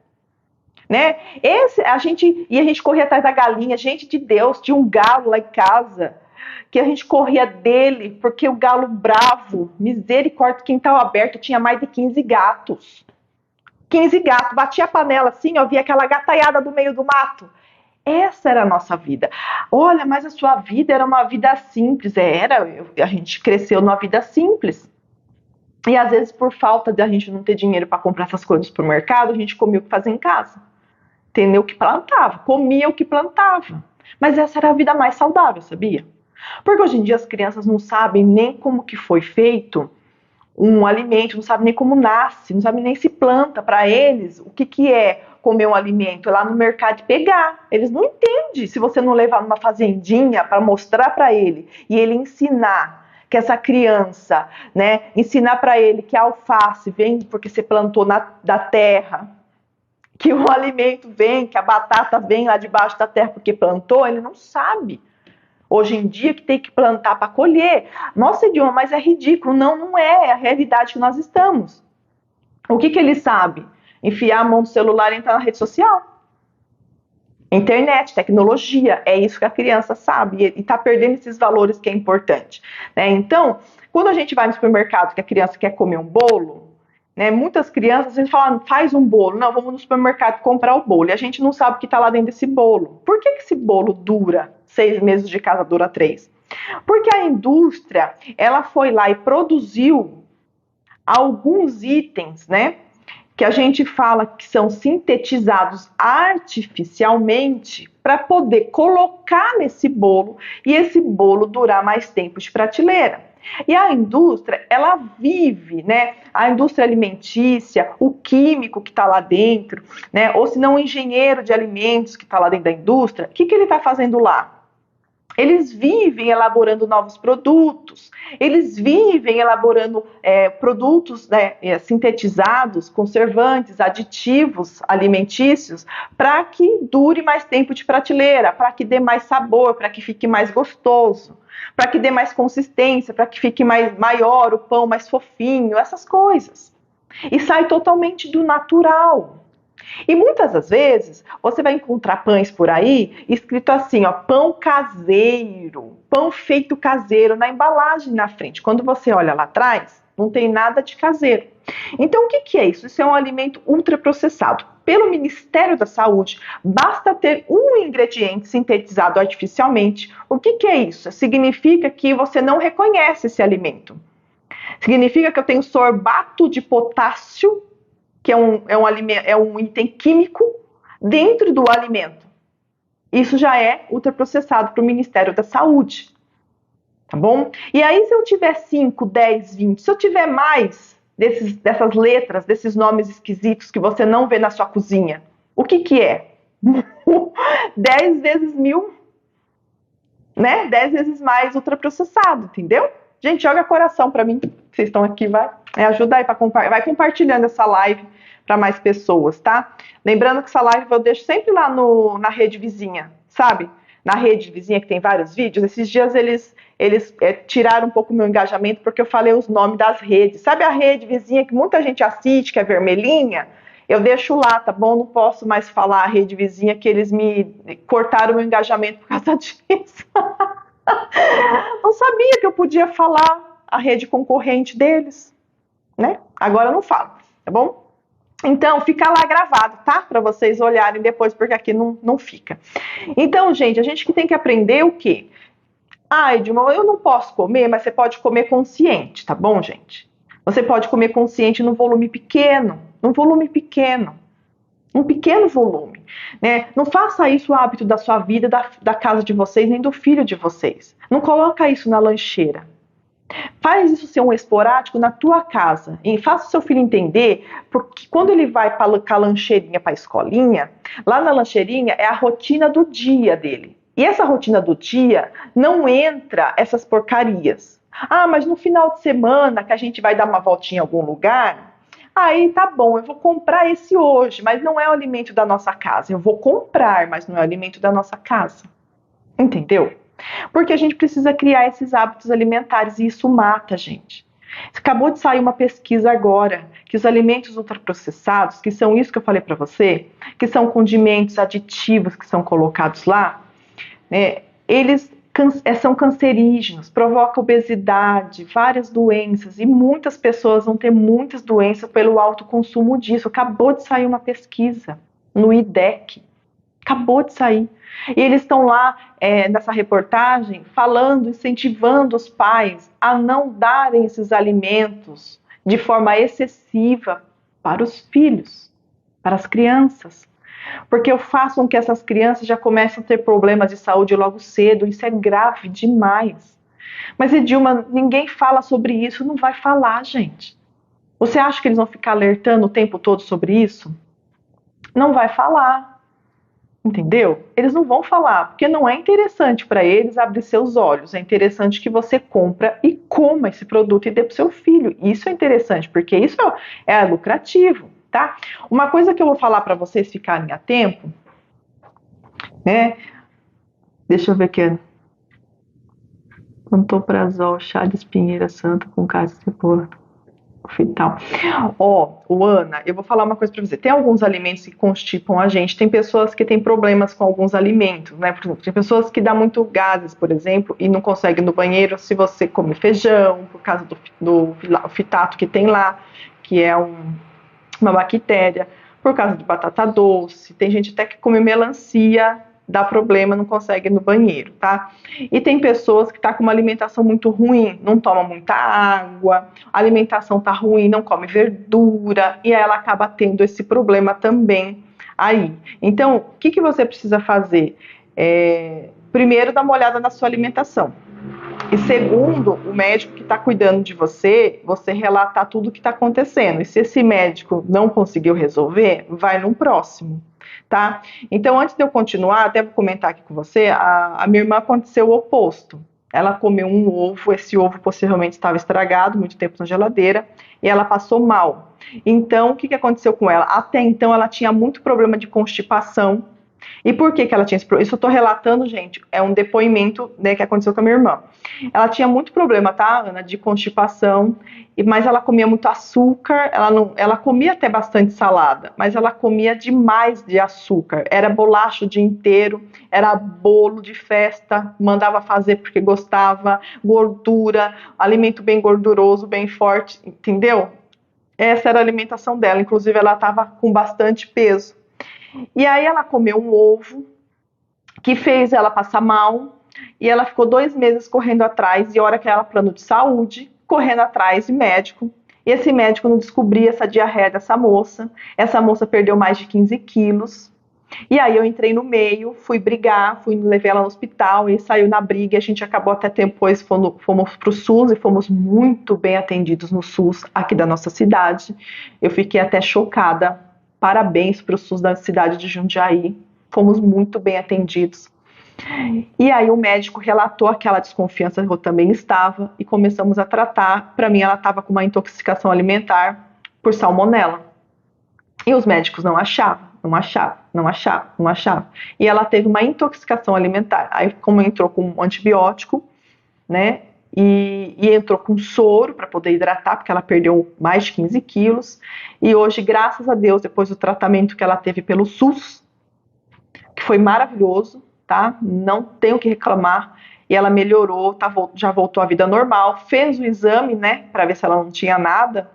[SPEAKER 1] Né? A gente corria atrás da galinha, gente de Deus, tinha um galo lá em casa, que a gente corria dele, porque o galo bravo, misericórdia, quintal aberto, tinha mais de 15 gatos. 15 gatos, batia a panela assim, ó, via aquela gataiada do meio do mato. Essa era a nossa vida. Olha, mas a sua vida era uma vida simples. A gente cresceu numa vida simples. E às vezes, por falta de a gente não ter dinheiro para comprar essas coisas no supermercado, a gente comia o que fazia em casa. Entendeu? O que plantava, comia o que plantava. Mas essa era a vida mais saudável, sabia? Porque hoje em dia as crianças não sabem nem como que foi feito um alimento, não sabem nem como nasce, não sabem nem se planta. Para eles, o que é comer um alimento? É lá no mercado pegar. Eles não entendem se você não levar numa fazendinha para mostrar para ele e ele ensinar que essa criança, né, ensinar para ele que a alface vem porque você plantou da terra, que o alimento vem, que a batata vem lá debaixo da terra porque plantou, ele não sabe. Hoje em dia que tem que plantar para colher. Nossa, idioma, mas é ridículo. Não, não é. É a realidade que nós estamos. O que ele sabe? Enfiar a mão no celular e entrar na rede social. Internet, tecnologia, é isso que a criança sabe e está perdendo esses valores que é importante. Né? Então, quando a gente vai no supermercado que a criança quer comer um bolo, né, muitas crianças, a gente fala, faz um bolo. Não, vamos no supermercado comprar o bolo. E a gente não sabe o que está lá dentro desse bolo. Por que esse bolo dura 6 meses de casa, dura 3? Porque a indústria, ela foi lá e produziu alguns itens, né, que a gente fala que são sintetizados artificialmente para poder colocar nesse bolo e esse bolo durar mais tempo de prateleira. E a indústria, ela vive, né? A indústria alimentícia, o químico que está lá dentro, né? Ou se não o engenheiro de alimentos que está lá dentro da indústria, o que ele está fazendo lá? Eles vivem elaborando novos produtos, eles vivem elaborando produtos, né, sintetizados, conservantes, aditivos alimentícios, para que dure mais tempo de prateleira, para que dê mais sabor, para que fique mais gostoso, para que dê mais consistência, para que fique maior o pão, mais fofinho, essas coisas. E sai totalmente do natural. E muitas das vezes você vai encontrar pães por aí escrito assim, ó, pão caseiro, pão feito caseiro na embalagem na frente. Quando você olha lá atrás, não tem nada de caseiro. Então o que é isso? Isso é um alimento ultraprocessado. Pelo Ministério da Saúde, basta ter um ingrediente sintetizado artificialmente. O que é isso? Significa que você não reconhece esse alimento. Significa que eu tenho sorbato de potássio, que é um item químico dentro do alimento. Isso já é ultraprocessado para o Ministério da Saúde. Tá bom? E aí, se eu tiver 5, 10, 20, se eu tiver mais dessas letras, desses nomes esquisitos que você não vê na sua cozinha, o que é? 10 vezes 1000, né? 10 vezes mais ultraprocessado, entendeu? Gente, joga coração para mim. Vocês estão aqui, vai. Ajuda aí, vai compartilhando essa live para mais pessoas, tá? Lembrando que essa live eu deixo sempre lá na rede vizinha, sabe? Na rede vizinha que tem vários vídeos. Esses dias eles tiraram um pouco o meu engajamento porque eu falei os nomes das redes. Sabe a rede vizinha que muita gente assiste, que é vermelhinha? Eu deixo lá, tá bom? Não posso mais falar a rede vizinha que eles me cortaram o meu engajamento por causa disso. Não sabia que eu podia falar a rede concorrente deles, né? Agora eu não falo, tá bom? Então, fica lá gravado, tá? Para vocês olharem depois, porque aqui não fica. Então, gente, a gente que tem que aprender o quê? Edilma, eu não posso comer, mas você pode comer consciente, tá bom, gente? Você pode comer consciente num volume pequeno, um pequeno volume, né? Não faça isso o hábito da sua vida, da casa de vocês, nem do filho de vocês. Não coloca isso na lancheira. Faz isso ser um esporádico na tua casa e faça o seu filho entender, porque quando ele vai com a lancheirinha para a escolinha, lá na lancheirinha é a rotina do dia dele. E essa rotina do dia não entra essas porcarias. Mas no final de semana que a gente vai dar uma voltinha em algum lugar, aí tá bom, eu vou comprar esse hoje, mas não é o alimento da nossa casa. Eu vou comprar, mas não é o alimento da nossa casa. Entendeu? Porque a gente precisa criar esses hábitos alimentares e isso mata a gente. Acabou de sair uma pesquisa agora que os alimentos ultraprocessados, que são isso que eu falei para você, que são condimentos, aditivos que são colocados lá, né, eles são cancerígenos, provocam obesidade, várias doenças e muitas pessoas vão ter muitas doenças pelo alto consumo disso. Acabou de sair uma pesquisa no IDEC. Acabou de sair. E eles estão lá nessa reportagem falando, incentivando os pais a não darem esses alimentos de forma excessiva para os filhos, para as crianças. Porque façam com que essas crianças já comecem a ter problemas de saúde logo cedo. Isso é grave demais. Mas, Edilma, ninguém fala sobre isso. Não vai falar, gente. Você acha que eles vão ficar alertando o tempo todo sobre isso? Não vai falar. Entendeu? Eles não vão falar, porque não é interessante para eles abrir seus olhos. É interessante que você compra e coma esse produto e dê para o seu filho. Isso é interessante, porque isso é lucrativo. tá? Uma coisa que eu vou falar para vocês ficarem a tempo, né? Deixa eu ver aqui. Pantoprazol, chá de espinheira santa com casca de cebola. Tal. Ana, eu vou falar uma coisa para você. Tem alguns alimentos que constipam a gente. Tem pessoas que têm problemas com alguns alimentos, né? Por exemplo, tem pessoas que dão muito gases, por exemplo, e não conseguem ir no banheiro se você come feijão, por causa do fitato que tem lá, que é uma bactéria, por causa de batata doce. Tem gente até que come melancia, dá problema, não consegue ir no banheiro, tá? E tem pessoas que tá com uma alimentação muito ruim, não toma muita água, a alimentação tá ruim, não come verdura, e aí ela acaba tendo esse problema também aí. Então, o que você precisa fazer? Primeiro, dar uma olhada na sua alimentação. E segundo, o médico que está cuidando de você, você relatar tudo o que está acontecendo. E se esse médico não conseguiu resolver, vai no próximo, tá? Então, antes de eu continuar, até vou comentar aqui com você, a minha irmã aconteceu o oposto. Ela comeu um ovo, esse ovo possivelmente estava estragado, muito tempo na geladeira, e ela passou mal. Então, o que aconteceu com ela? Até então, ela tinha muito problema de constipação. E por que ela tinha esse problema? Isso eu estou relatando, gente, é um depoimento, né, que aconteceu com a minha irmã. Ela tinha muito problema, tá, Ana, de constipação, mas ela comia muito açúcar, ela comia até bastante salada, mas ela comia demais de açúcar. Era bolacha o dia inteiro, era bolo de festa, mandava fazer porque gostava, gordura, alimento bem gorduroso, bem forte, entendeu? Essa era a alimentação dela, inclusive ela estava com bastante peso. E aí ela comeu um ovo que fez ela passar mal e ela ficou 2 meses correndo atrás, e a hora que ela plano de saúde, correndo atrás de médico, e esse médico não descobria essa diarreia dessa moça. Essa moça perdeu mais de 15 quilos, e aí eu entrei no meio, fui brigar, levei ela no hospital e saiu na briga, e a gente acabou até depois, fomos pro SUS e fomos muito bem atendidos no SUS aqui da nossa cidade. Eu fiquei até chocada. Parabéns para o SUS da cidade de Jundiaí, fomos muito bem atendidos. E aí o médico relatou aquela desconfiança que eu também estava e começamos a tratar. Para mim ela estava com uma intoxicação alimentar por salmonela. E os médicos não achavam. E ela teve uma intoxicação alimentar. Aí como entrou com um antibiótico, né? E entrou com soro para poder hidratar, porque ela perdeu mais de 15 quilos. E hoje, graças a Deus, depois do tratamento que ela teve pelo SUS, que foi maravilhoso, tá? Não tenho o que reclamar. E ela melhorou, já voltou à vida normal. Fez o exame, né, para ver se ela não tinha nada.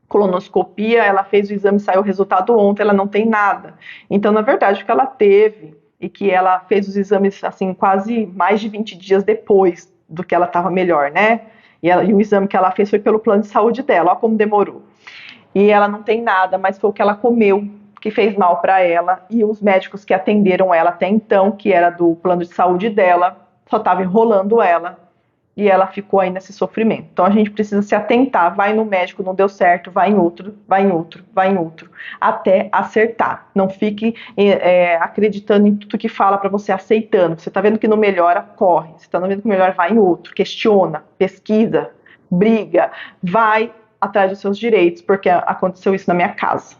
[SPEAKER 1] Colonoscopia, ela fez o exame, saiu o resultado ontem, ela não tem nada. Então, na verdade, o que ela teve, e que ela fez os exames, assim, quase mais de 20 dias depois do que ela estava melhor, né? E o exame que ela fez foi pelo plano de saúde dela, olha como demorou. E ela não tem nada, mas foi o que ela comeu que fez mal para ela, e os médicos que atenderam ela até então, que era do plano de saúde dela, só estavam enrolando ela, e ela ficou aí nesse sofrimento. Então a gente precisa se atentar, vai no médico, não deu certo, vai em outro, até acertar. Não fique acreditando em tudo que fala para você, aceitando. Você está vendo que não melhora, corre. Você está vendo que não melhora, vai em outro, questiona, pesquisa, briga, vai atrás dos seus direitos, porque aconteceu isso na minha casa,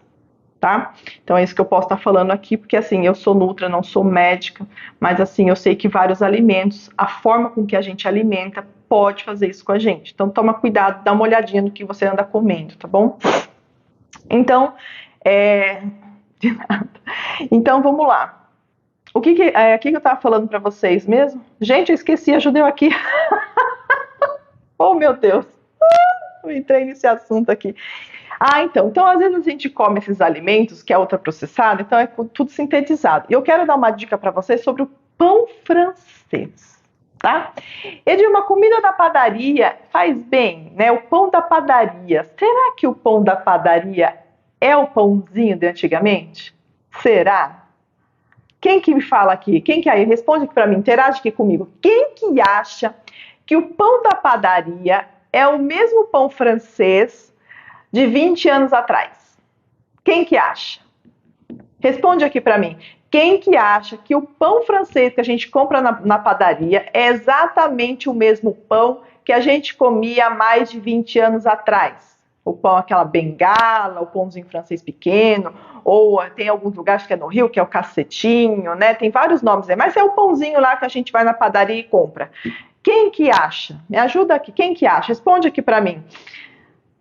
[SPEAKER 1] tá? Então é isso que eu posso estar falando aqui, porque assim, eu sou nutra, não sou médica, mas assim, eu sei que vários alimentos, a forma com que a gente alimenta pode fazer isso com a gente. Então toma cuidado, dá uma olhadinha no que você anda comendo, tá bom? Então, de nada. Então vamos lá. O que eu tava falando para vocês mesmo? Gente, eu esqueci, ajudei aqui. Oh, meu Deus. Eu entrei nesse assunto aqui. Então às vezes a gente come esses alimentos que é ultraprocessado, então é tudo sintetizado. E eu quero dar uma dica para vocês sobre o pão francês, tá? E de uma comida da padaria faz bem, né? O pão da padaria. Será que o pão da padaria é o pãozinho de antigamente? Será? Quem que me fala aqui? Quem que aí? Responde aqui para mim, interage aqui comigo. Quem que acha que o pão da padaria é o mesmo pão francês de 20 anos atrás? Quem que acha? Responde aqui para mim. Quem que acha que o pão francês que a gente compra na padaria é exatamente o mesmo pão que a gente comia há mais de 20 anos atrás? O pão, aquela bengala, o pãozinho francês pequeno, ou tem alguns lugares que é no Rio, que é o cacetinho, né? Tem vários nomes aí, mas é o pãozinho lá que a gente vai na padaria e compra. Quem que acha? Me ajuda aqui, quem que acha? Responde aqui para mim.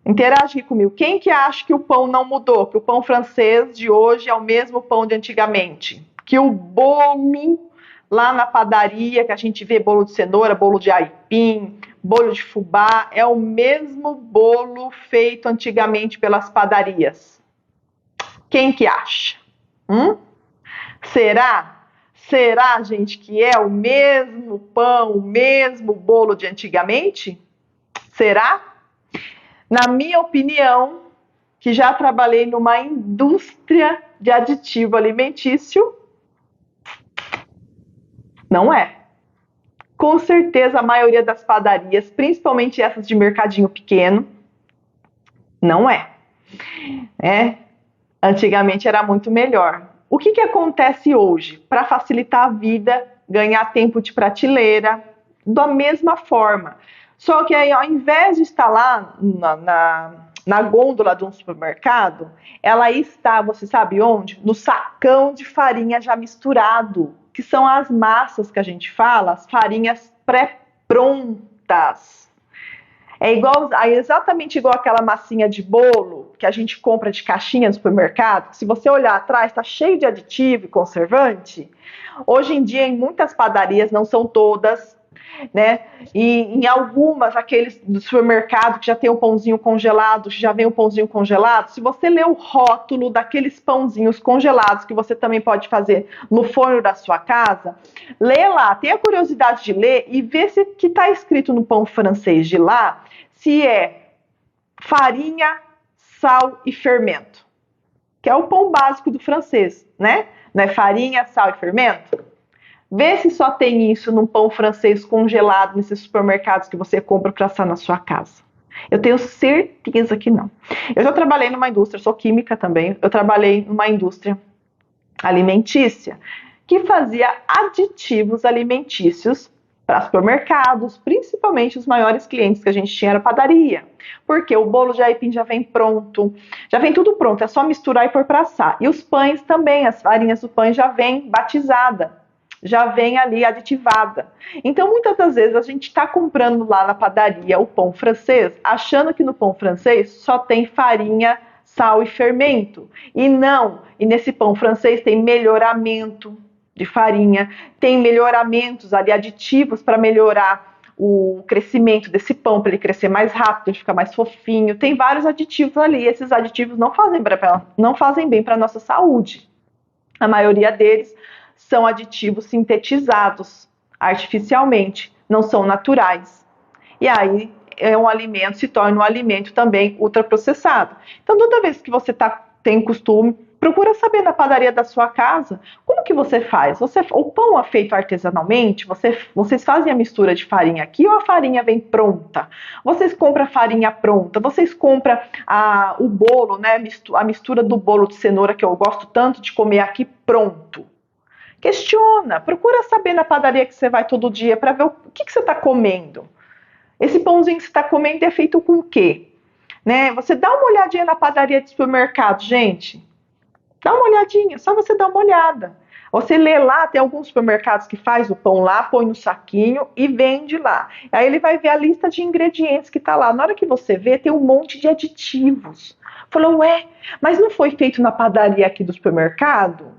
[SPEAKER 1] Interage aqui comigo. Quem que acha que o pão não mudou? Que o pão francês de hoje é o mesmo pão de antigamente? Que o bolo lá na padaria, que a gente vê bolo de cenoura, bolo de aipim, bolo de fubá, é o mesmo bolo feito antigamente pelas padarias? Quem que acha? Será? Será, gente, que é o mesmo pão, o mesmo bolo de antigamente? Será? Na minha opinião, que já trabalhei numa indústria de aditivo alimentício, não é. Com certeza a maioria das padarias, principalmente essas de mercadinho pequeno, não é. Antigamente era muito melhor. O que acontece hoje? Para facilitar a vida, ganhar tempo de prateleira, da mesma forma. Só que aí, ao invés de estar lá na gôndola de um supermercado, ela está, você sabe onde? No sacão de farinha já misturado, que são as massas que a gente fala, as farinhas pré-prontas. É exatamente igual aquela massinha de bolo que a gente compra de caixinha no supermercado, que se você olhar atrás está cheio de aditivo e conservante. Hoje em dia, em muitas padarias, não são todas, né? E em algumas, aqueles do supermercado que já tem o pãozinho congelado, já vem o pãozinho congelado, se você ler o rótulo daqueles pãozinhos congelados que você também pode fazer no forno da sua casa, lê lá, tenha a curiosidade de ler e ver se que está escrito no pão francês de lá, se é farinha, sal e fermento, que é o pão básico do francês, né? Não é farinha, sal e fermento? Vê se só tem isso num pão francês congelado nesses supermercados que você compra para assar na sua casa. Eu tenho certeza que não. Eu já trabalhei numa indústria, sou química também, eu trabalhei numa indústria alimentícia que fazia aditivos alimentícios para supermercados, principalmente os maiores clientes que a gente tinha era padaria. Porque o bolo de aipim já vem pronto, já vem tudo pronto, é só misturar e pôr para assar. E os pães também, as farinhas do pão já vem batizada, já vem ali aditivada. Então, muitas das vezes, a gente está comprando lá na padaria o pão francês, achando que no pão francês só tem farinha, sal e fermento. E não, e nesse pão francês tem melhoramento de farinha, tem melhoramentos ali, aditivos para melhorar o crescimento desse pão, para ele crescer mais rápido, ele ficar mais fofinho. Tem vários aditivos ali, esses aditivos não fazem bem para a nossa saúde. A maioria deles são aditivos sintetizados artificialmente, não são naturais. E aí um alimento se torna um alimento também ultraprocessado. Então, toda vez que você tem costume, procura saber na padaria da sua casa como que você faz. O pão é feito artesanalmente? Vocês fazem a mistura de farinha aqui ou a farinha vem pronta? Vocês compram a farinha pronta? Vocês compram o bolo, né? A mistura do bolo de cenoura que eu gosto tanto de comer aqui pronto? Questiona, procura saber na padaria que você vai todo dia para ver o que você está comendo. Esse pãozinho que você está comendo é feito com o quê? Né? Você dá uma olhadinha na padaria de supermercado, gente. Dá uma olhadinha, só você dá uma olhada. Você lê lá, tem alguns supermercados que faz o pão lá, põe no saquinho e vende lá. Aí ele vai ver a lista de ingredientes que está lá. Na hora que você vê, tem um monte de aditivos. Falou, mas não foi feito na padaria aqui do supermercado?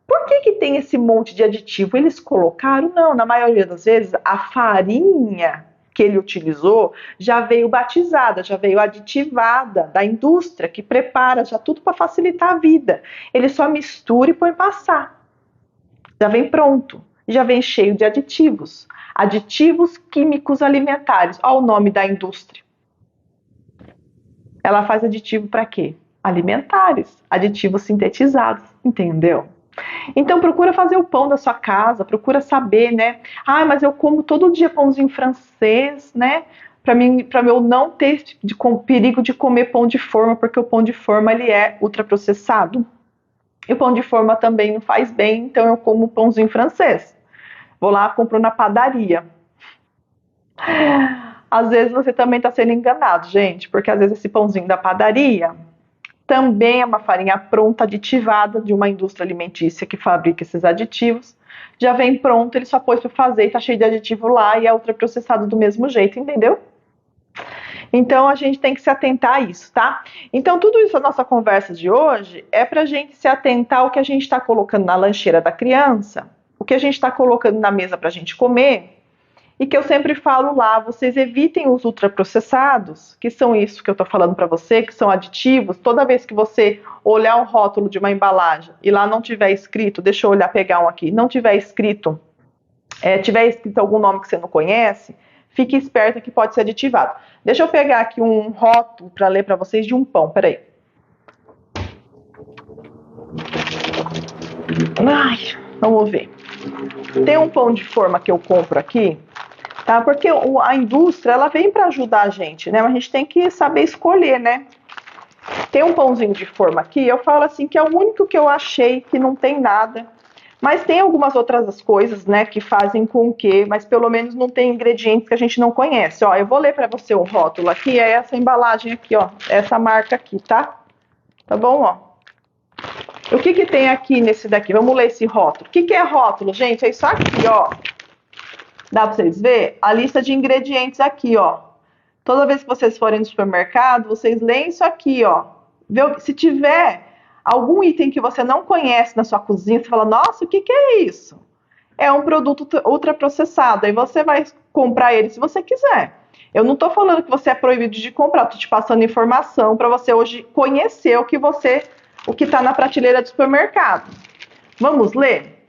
[SPEAKER 1] Por que tem esse monte de aditivo? Eles colocaram? Não, na maioria das vezes a farinha que ele utilizou já veio batizada, já veio aditivada da indústria que prepara já tudo para facilitar a vida. Ele só mistura e põe passar. Já vem pronto, já vem cheio de aditivos. Aditivos químicos alimentares. Olha o nome da indústria. Ela faz aditivo para quê? Alimentares, aditivos sintetizados, entendeu? Então procura fazer o pão da sua casa, procura saber, né? Mas eu como todo dia pãozinho francês, né? Para eu não ter perigo de comer pão de forma, porque o pão de forma ele é ultraprocessado. E o pão de forma também não faz bem, então eu como pãozinho francês. Vou lá, compro na padaria. às vezes você também está sendo enganado, gente, porque às vezes esse pãozinho da padaria também é uma farinha pronta, aditivada, de uma indústria alimentícia que fabrica esses aditivos. Já vem pronto, ele só pôs para fazer e está cheio de aditivo lá e é ultraprocessado do mesmo jeito, entendeu? Então a gente tem que se atentar a isso, tá? Então tudo isso, a nossa conversa de hoje, é para a gente se atentar ao que a gente está colocando na lancheira da criança, o que a gente está colocando na mesa para a gente comer, e que eu sempre falo lá, vocês evitem os ultraprocessados, que são isso que eu estou falando para você, que são aditivos. Toda vez que você olhar um rótulo de uma embalagem e lá não tiver escrito, deixa eu olhar, pegar um aqui, não tiver escrito, tiver escrito algum nome que você não conhece, fique esperta que pode ser aditivado. Deixa eu pegar aqui um rótulo para ler para vocês de um pão, peraí. Ai, vamos ver. Tem um pão de forma que eu compro aqui, tá? Porque a indústria, ela vem para ajudar a gente, né? Mas a gente tem que saber escolher, né? Tem um pãozinho de forma aqui, eu falo assim que é o único que eu achei que não tem nada. Mas tem algumas outras coisas, né, que fazem com que, mas pelo menos não tem ingredientes que a gente não conhece. Ó, eu vou ler para você o rótulo aqui, é essa embalagem aqui, ó, essa marca aqui, tá? Tá bom, ó? O que tem aqui nesse daqui? Vamos ler esse rótulo. O que é rótulo, gente? É isso aqui, ó. Dá para vocês verem? A lista de ingredientes aqui, ó. Toda vez que vocês forem no supermercado, vocês leem isso aqui, ó. Se tiver algum item que você não conhece na sua cozinha, você fala, nossa, o que é isso? É um produto ultraprocessado, aí você vai comprar ele se você quiser. Eu não estou falando que você é proibido de comprar, estou te passando informação para você hoje conhecer o que está na prateleira do supermercado. Vamos ler?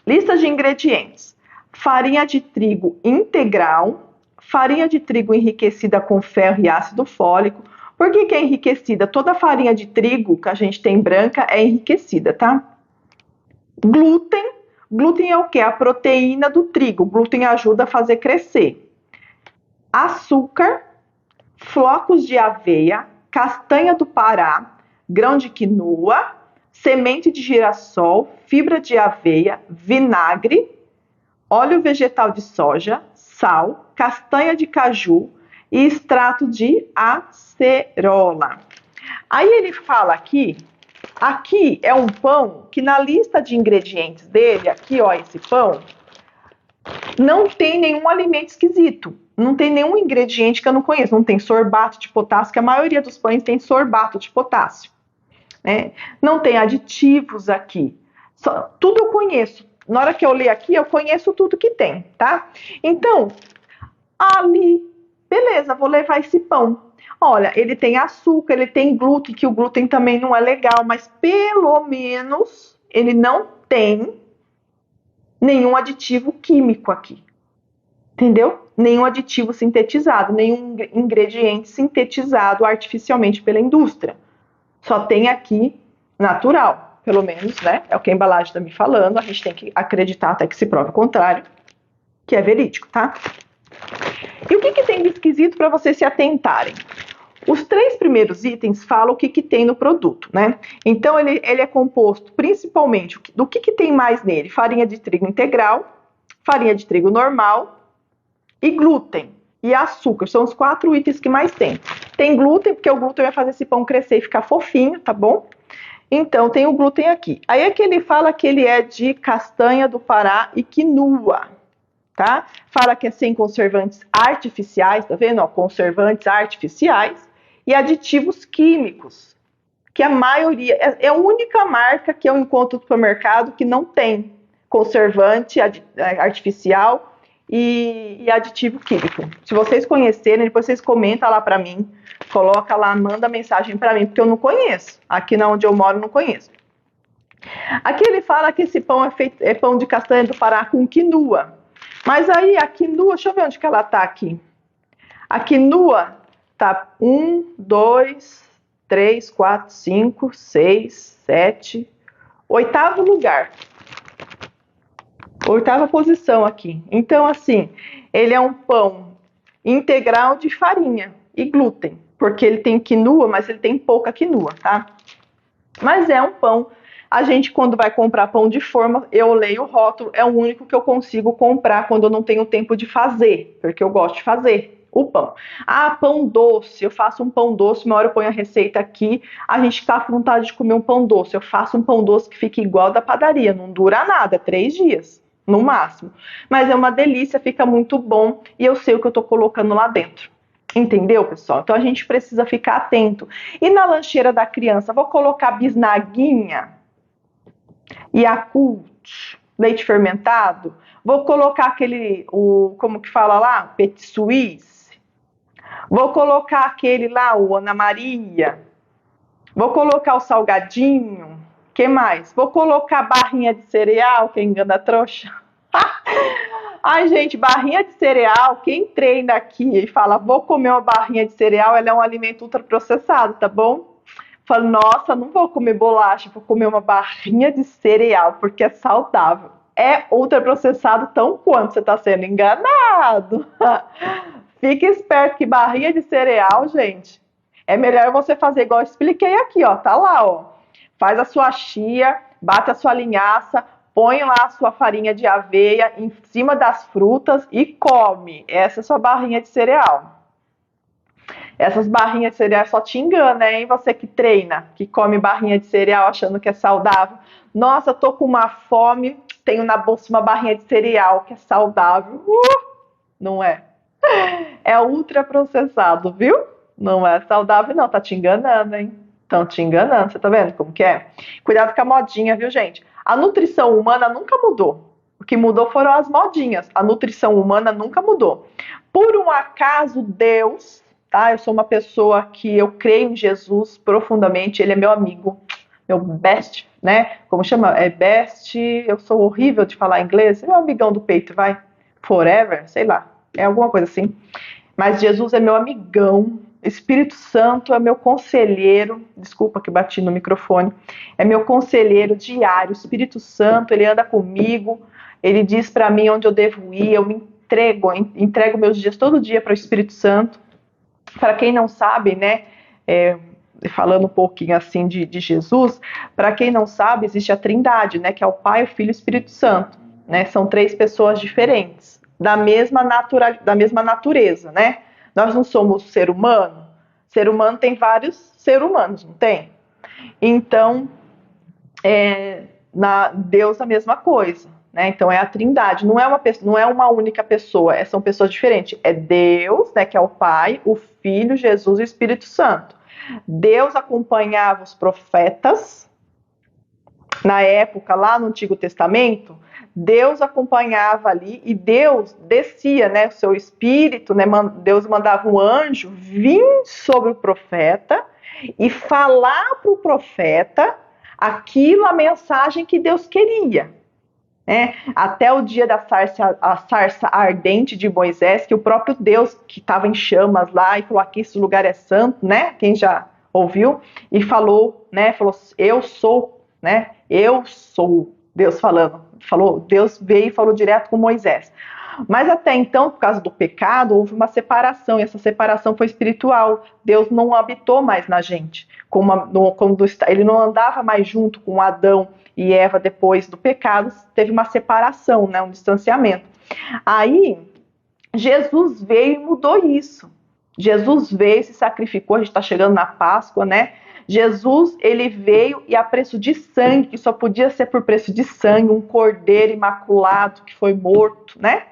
[SPEAKER 1] Lista de ingredientes. Farinha de trigo integral, farinha de trigo enriquecida com ferro e ácido fólico. Por que é enriquecida? Toda farinha de trigo que a gente tem branca é enriquecida, tá? Glúten. Glúten é o quê? A proteína do trigo. Glúten ajuda a fazer crescer. Açúcar, flocos de aveia, castanha do Pará, grão de quinoa, semente de girassol, fibra de aveia, vinagre, óleo vegetal de soja, sal, castanha de caju e extrato de acerola. Aí ele fala aqui é um pão que na lista de ingredientes dele, aqui ó, esse pão, não tem nenhum alimento esquisito, não tem nenhum ingrediente que eu não conheço, não tem sorbato de potássio, que a maioria dos pães tem sorbato de potássio, né? Não tem aditivos aqui, tudo eu conheço, na hora que eu ler aqui eu conheço tudo que tem, tá? Então, ali, beleza, vou levar esse pão. Olha, ele tem açúcar, ele tem glúten, que o glúten também não é legal, mas pelo menos ele não tem nenhum aditivo químico aqui. Entendeu? Nenhum aditivo sintetizado, nenhum ingrediente sintetizado artificialmente pela indústria. Só tem aqui natural, pelo menos, né? É o que a embalagem está me falando, a gente tem que acreditar até que se prove o contrário, que é verídico, tá? E o que tem de esquisito para vocês se atentarem? Os 3 primeiros itens falam o que tem no produto, né? Então, ele é composto principalmente do que tem mais nele? Farinha de trigo integral, farinha de trigo normal e glúten e açúcar. São os 4 itens que mais tem. Tem glúten, porque o glúten vai fazer esse pão crescer e ficar fofinho, tá bom? Então, tem o glúten aqui. Aí é que ele fala que ele é de castanha do Pará e quinoa. Tá? Fala que é sem conservantes artificiais, tá vendo? Ó, conservantes artificiais e aditivos químicos, que a maioria, é a única marca que eu encontro no supermercado que não tem conservante artificial e aditivo químico. Se vocês conhecerem, depois vocês comentam lá para mim, coloca lá, manda mensagem para mim, porque eu não conheço. Aqui onde eu moro, não conheço. Aqui ele fala que esse pão é pão de castanha do Pará com quinoa. Mas aí a quinoa, deixa eu ver onde que ela tá aqui. A quinoa tá 1, 2, 3, 4, 5, 6, 7, 8º lugar. 8ª posição aqui. Então, assim, ele é um pão integral de farinha e glúten, porque ele tem quinoa, mas ele tem pouca quinoa, tá? Mas é um pão. A gente, quando vai comprar pão de forma, eu leio o rótulo, é o único que eu consigo comprar quando eu não tenho tempo de fazer, porque eu gosto de fazer. O pão. Ah, pão doce. Eu faço um pão doce, uma hora eu ponho a receita aqui, a gente tá com vontade de comer um pão doce. Eu faço um pão doce que fica igual da padaria, não dura nada, 3 dias, no máximo. Mas é uma delícia, fica muito bom e eu sei o que eu tô colocando lá dentro. Entendeu, pessoal? Então a gente precisa ficar atento. E na lancheira da criança, vou colocar bisnaguinha, Yakult, leite fermentado? Vou colocar aquele, como que fala lá? Petit Suisse? Vou colocar aquele lá, o Ana Maria. Vou colocar o salgadinho. Que mais? Vou colocar barrinha de cereal, quem engana a trouxa. Ai, gente, barrinha de cereal, quem treina aqui e fala, vou comer uma barrinha de cereal, ela é um alimento ultraprocessado, tá bom? Fala, nossa, não vou comer bolacha, vou comer uma barrinha de cereal, porque é saudável. É ultraprocessado tão quanto você está sendo enganado. Fique esperto que barrinha de cereal, gente, é melhor você fazer igual eu expliquei aqui, ó, tá lá, ó. Faz a sua chia, bate a sua linhaça, põe lá a sua farinha de aveia em cima das frutas e come. Essa é a sua barrinha de cereal. Essas barrinhas de cereal só te enganam, hein? Você que treina, que come barrinha de cereal achando que é saudável. Nossa, tô com uma fome, tenho na bolsa uma barrinha de cereal que é saudável. Não é. É ultraprocessado, viu? Não é saudável não, tá te enganando, hein? Estão te enganando, você tá vendo como que é? Cuidado com a modinha, viu, gente? A nutrição humana nunca mudou. O que mudou foram as modinhas. A nutrição humana nunca mudou. Por um acaso, Deus, tá? Eu sou uma pessoa que eu creio em Jesus profundamente, ele é meu amigo, meu best, né? Como chama? É best, eu sou horrível de falar inglês, é meu amigão do peito, vai. Forever, sei lá, é alguma coisa assim. Mas Jesus é meu amigão, Espírito Santo é meu conselheiro, desculpa que bati no microfone, é meu conselheiro diário, Espírito Santo, ele anda comigo, ele diz para mim onde eu devo ir, eu me entrego meus dias todo dia para o Espírito Santo. Para quem não sabe, né, falando um pouquinho assim de Jesus, para quem não sabe, existe a Trindade, né, que é o Pai, o Filho e o Espírito Santo, né, são 3 pessoas diferentes, da mesma natureza, né? Nós não somos ser humano. Ser humano tem vários seres humanos, não tem? Então, Deus a mesma coisa, né? Então é a Trindade, não é uma única pessoa, são pessoas diferentes. É Deus, né, que é o Pai, o Filho, Jesus e o Espírito Santo. Deus acompanhava os profetas na época, lá no Antigo Testamento, Deus acompanhava ali e Deus descia, né, o seu espírito, né, Deus mandava um anjo vir sobre o profeta e falar para o profeta aquilo, a mensagem que Deus queria. Né? Até o dia da sarça ardente de Moisés, que o próprio Deus, que estava em chamas lá e falou, aqui esse lugar é santo, né? Quem já ouviu? E falou, né? Falou, eu sou, né? Eu sou, Deus falou, Deus veio e falou direto com Moisés. Mas até então, por causa do pecado, houve uma separação, e essa separação foi espiritual. Deus não habitou mais na gente. Ele não andava mais junto com Adão e Eva depois do pecado, teve uma separação, né, um distanciamento. Aí, Jesus veio e mudou isso. Jesus veio, se sacrificou, a gente está chegando na Páscoa, né? Jesus, ele veio e a preço de sangue, que só podia ser por preço de sangue, um cordeiro imaculado que foi morto, né?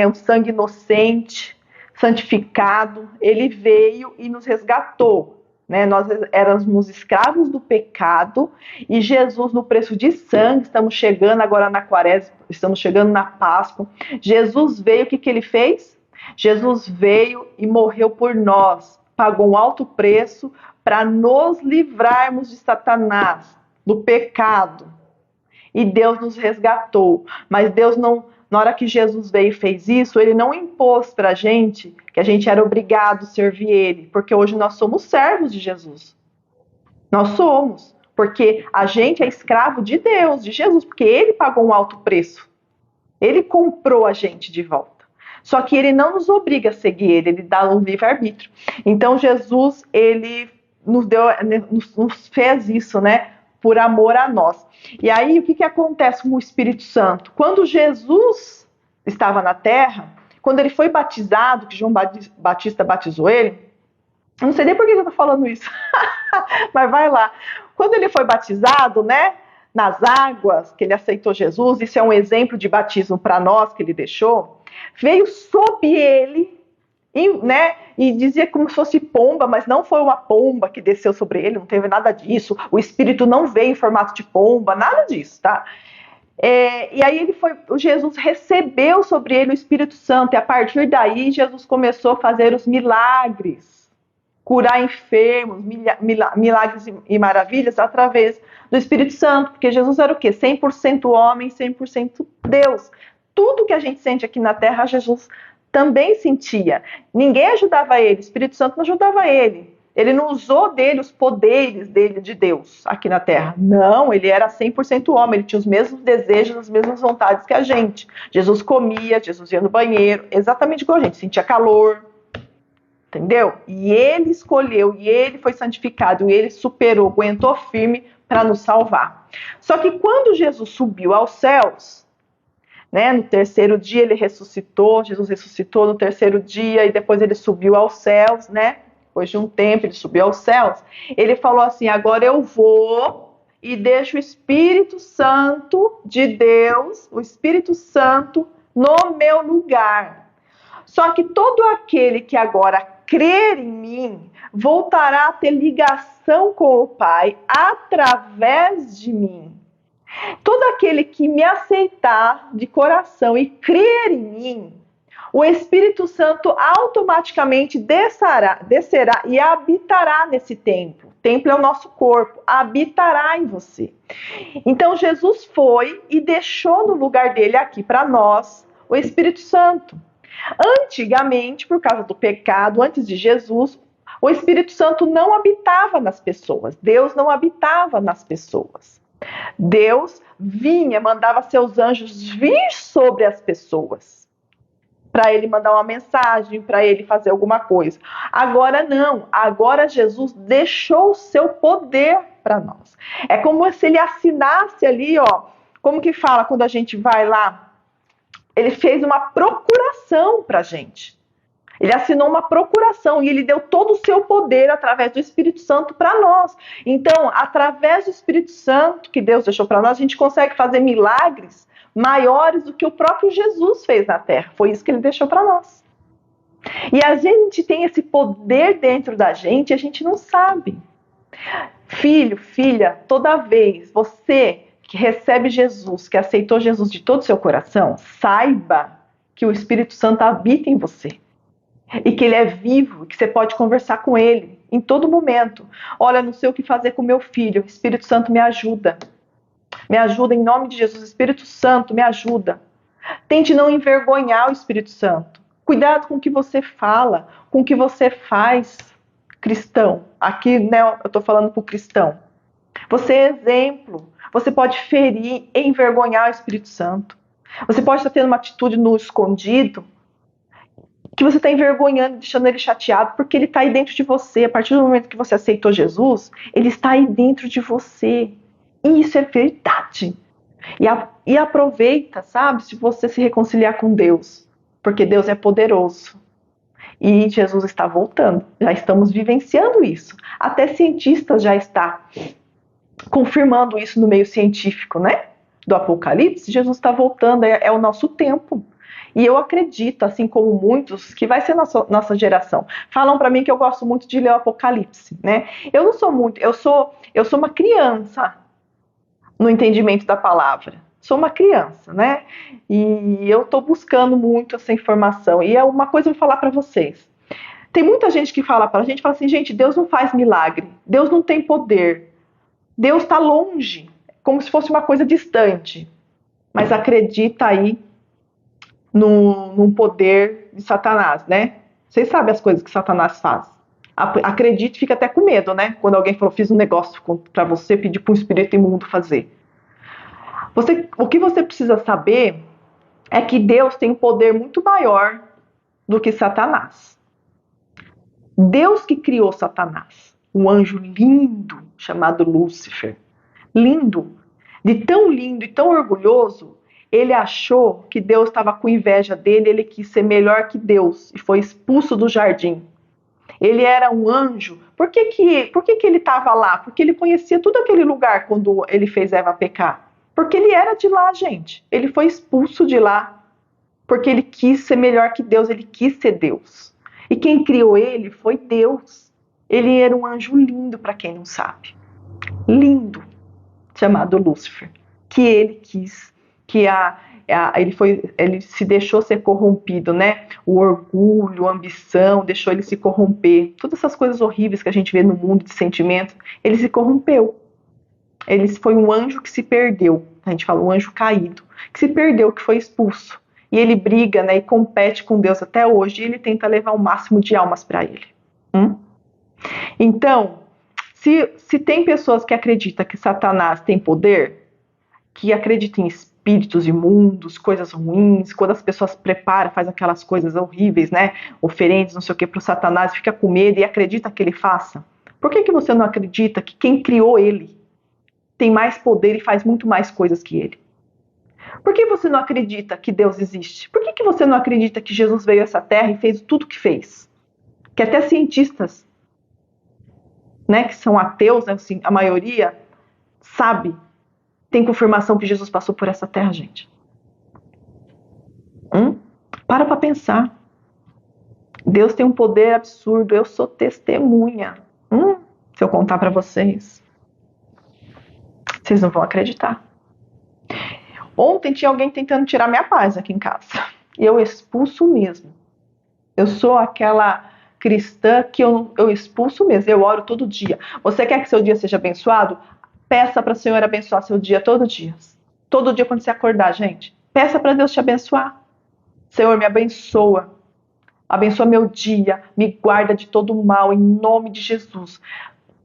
[SPEAKER 1] Um sangue inocente, santificado, ele veio e nos resgatou, né? Nós éramos escravos do pecado e Jesus, no preço de sangue, estamos chegando agora na Quaresma, estamos chegando na Páscoa. Jesus veio, o que ele fez? Jesus veio e morreu por nós, pagou um alto preço para nos livrarmos de Satanás, do pecado. E Deus nos resgatou. Mas Deus não, na hora que Jesus veio e fez isso, ele não impôs para a gente que a gente era obrigado a servir ele, porque hoje nós somos servos de Jesus. Nós somos, porque a gente é escravo de Deus, de Jesus, porque ele pagou um alto preço. Ele comprou a gente de volta. Só que ele não nos obriga a seguir ele dá um livre-arbítrio. Então Jesus, ele nos fez isso, né? Por amor a nós. E aí, o que acontece com o Espírito Santo? Quando Jesus estava na Terra, quando ele foi batizado, que João Batista batizou ele, eu não sei nem por que eu tô falando isso, mas vai lá. Quando ele foi batizado, né, nas águas, que ele aceitou Jesus, isso é um exemplo de batismo para nós que ele deixou, veio sobre ele, e dizia como se fosse pomba, mas não foi uma pomba que desceu sobre ele, não teve nada disso, o Espírito não veio em formato de pomba, nada disso, tá? E aí Jesus recebeu sobre ele o Espírito Santo, e a partir daí Jesus começou a fazer os milagres, curar enfermos, milagres e maravilhas através do Espírito Santo, porque Jesus era o quê? 100% homem, 100% Deus. Tudo que a gente sente aqui na Terra, Jesus também sentia. Ninguém ajudava ele, o Espírito Santo não ajudava ele. Ele não usou dele os poderes dele de Deus aqui na Terra. Não, ele era 100% homem, ele tinha os mesmos desejos, as mesmas vontades que a gente. Jesus comia, Jesus ia no banheiro, exatamente igual a gente, sentia calor, entendeu? E ele escolheu, e ele foi santificado, e ele superou, aguentou firme para nos salvar. Só que quando Jesus subiu aos céus, né, no terceiro dia ele ressuscitou, Jesus ressuscitou no terceiro dia, e depois ele subiu aos céus, né? Depois de um tempo ele subiu aos céus, ele falou assim, agora eu vou e deixo o Espírito Santo de Deus, o Espírito Santo, no meu lugar. Só que todo aquele que agora crer em mim, voltará a ter ligação com o Pai através de mim. Todo aquele que me aceitar de coração e crer em mim, o Espírito Santo automaticamente descerá e habitará nesse templo. O templo é o nosso corpo, habitará em você. Então Jesus foi e deixou no lugar dele aqui para nós o Espírito Santo. Antigamente, por causa do pecado, antes de Jesus, o Espírito Santo não habitava nas pessoas. Deus não habitava nas pessoas. Deus vinha, mandava seus anjos vir sobre as pessoas, para ele mandar uma mensagem, para ele fazer alguma coisa. Agora não, agora Jesus deixou o seu poder para nós. É como se ele assinasse ali, ó, como que fala quando a gente vai lá? Ele fez uma procuração para a gente. Ele assinou uma procuração e ele deu todo o seu poder através do Espírito Santo para nós. Então, através do Espírito Santo que Deus deixou para nós, a gente consegue fazer milagres maiores do que o próprio Jesus fez na Terra. Foi isso que ele deixou para nós. E a gente tem esse poder dentro da gente e a gente não sabe. Filho, filha, toda vez você que recebe Jesus, que aceitou Jesus de todo o seu coração, saiba que o Espírito Santo habita em você. E que ele é vivo, que você pode conversar com ele em todo momento. Olha, não sei o que fazer com meu filho, o Espírito Santo me ajuda. Me ajuda em nome de Jesus, Espírito Santo, me ajuda. Tente não envergonhar o Espírito Santo. Cuidado com o que você fala, com o que você faz, cristão. Aqui, né, eu estou falando para o cristão. Você é exemplo. Você pode ferir, envergonhar o Espírito Santo. Você pode estar tendo uma atitude no escondido, que você está envergonhando, deixando ele chateado, porque ele está aí dentro de você. A partir do momento que você aceitou Jesus, ele está aí dentro de você. E isso é verdade. E aproveita, sabe, se você se reconciliar com Deus, porque Deus é poderoso. E Jesus está voltando. Já estamos vivenciando isso. Até cientistas já estão confirmando isso no meio científico, né? Do Apocalipse. Jesus está voltando, é o nosso tempo. E eu acredito, assim como muitos, que vai ser nossa geração. Falam para mim que eu gosto muito de ler o Apocalipse, né? Eu não sou muito, eu sou uma criança no entendimento da palavra. Sou uma criança, né? E eu estou buscando muito essa informação. E é uma coisa que eu vou falar para vocês. Tem muita gente que fala para a gente, fala assim, gente, Deus não faz milagre, Deus não tem poder, Deus está longe, como se fosse uma coisa distante. Mas acredita aí num poder de Satanás, né? Vocês sabem as coisas que Satanás faz. Acredite, fica até com medo, né? Quando alguém falou, fiz um negócio para você, pedir para um espírito imundo fazer. O que você precisa saber é que Deus tem um poder muito maior do que Satanás. Deus que criou Satanás, um anjo lindo chamado Lúcifer, lindo, de tão lindo e tão orgulhoso, Ele achou que Deus estava com inveja dele, ele quis ser melhor que Deus e foi expulso do jardim. Ele era um anjo. Por que ele estava lá? Porque ele conhecia todo aquele lugar quando ele fez Eva pecar. Porque ele era de lá, gente. Ele foi expulso de lá. Porque ele quis ser melhor que Deus, ele quis ser Deus. E quem criou ele foi Deus. Ele era um anjo lindo, para quem não sabe. Lindo. Chamado Lúcifer. Que ele quis. Ele se deixou ser corrompido, né? O orgulho, a ambição, deixou ele se corromper. Todas essas coisas horríveis que a gente vê no mundo de sentimentos, ele se corrompeu. Ele foi um anjo que se perdeu. A gente fala um anjo caído, que se perdeu, que foi expulso. E ele briga, né, e compete com Deus até hoje, e ele tenta levar o máximo de almas para ele. Então, se tem pessoas que acreditam que Satanás tem poder, que acreditam em espíritos imundos, coisas ruins, quando as pessoas preparam, faz aquelas coisas horríveis, né? Oferendas, não sei o que, para o Satanás, fica com medo e acredita que ele faça. Por que você não acredita que quem criou ele tem mais poder e faz muito mais coisas que ele? Por que você não acredita que Deus existe? Por que você não acredita que Jesus veio a essa terra e fez tudo o que fez? Que até cientistas, né, que são ateus, né, assim, a maioria, sabe, tem confirmação que Jesus passou por essa terra, gente. Para pensar. Deus tem um poder absurdo. Eu sou testemunha. Se eu contar para vocês, vocês não vão acreditar. Ontem tinha alguém tentando tirar minha paz aqui em casa. E eu expulso mesmo. Eu sou aquela cristã que eu expulso mesmo. Eu oro todo dia. Você quer que seu dia seja abençoado? Peça para o Senhor abençoar seu dia todo dia. Todo dia quando você acordar, gente. Peça para Deus te abençoar. Senhor, me abençoa. Abençoa meu dia. Me guarda de todo o mal, em nome de Jesus.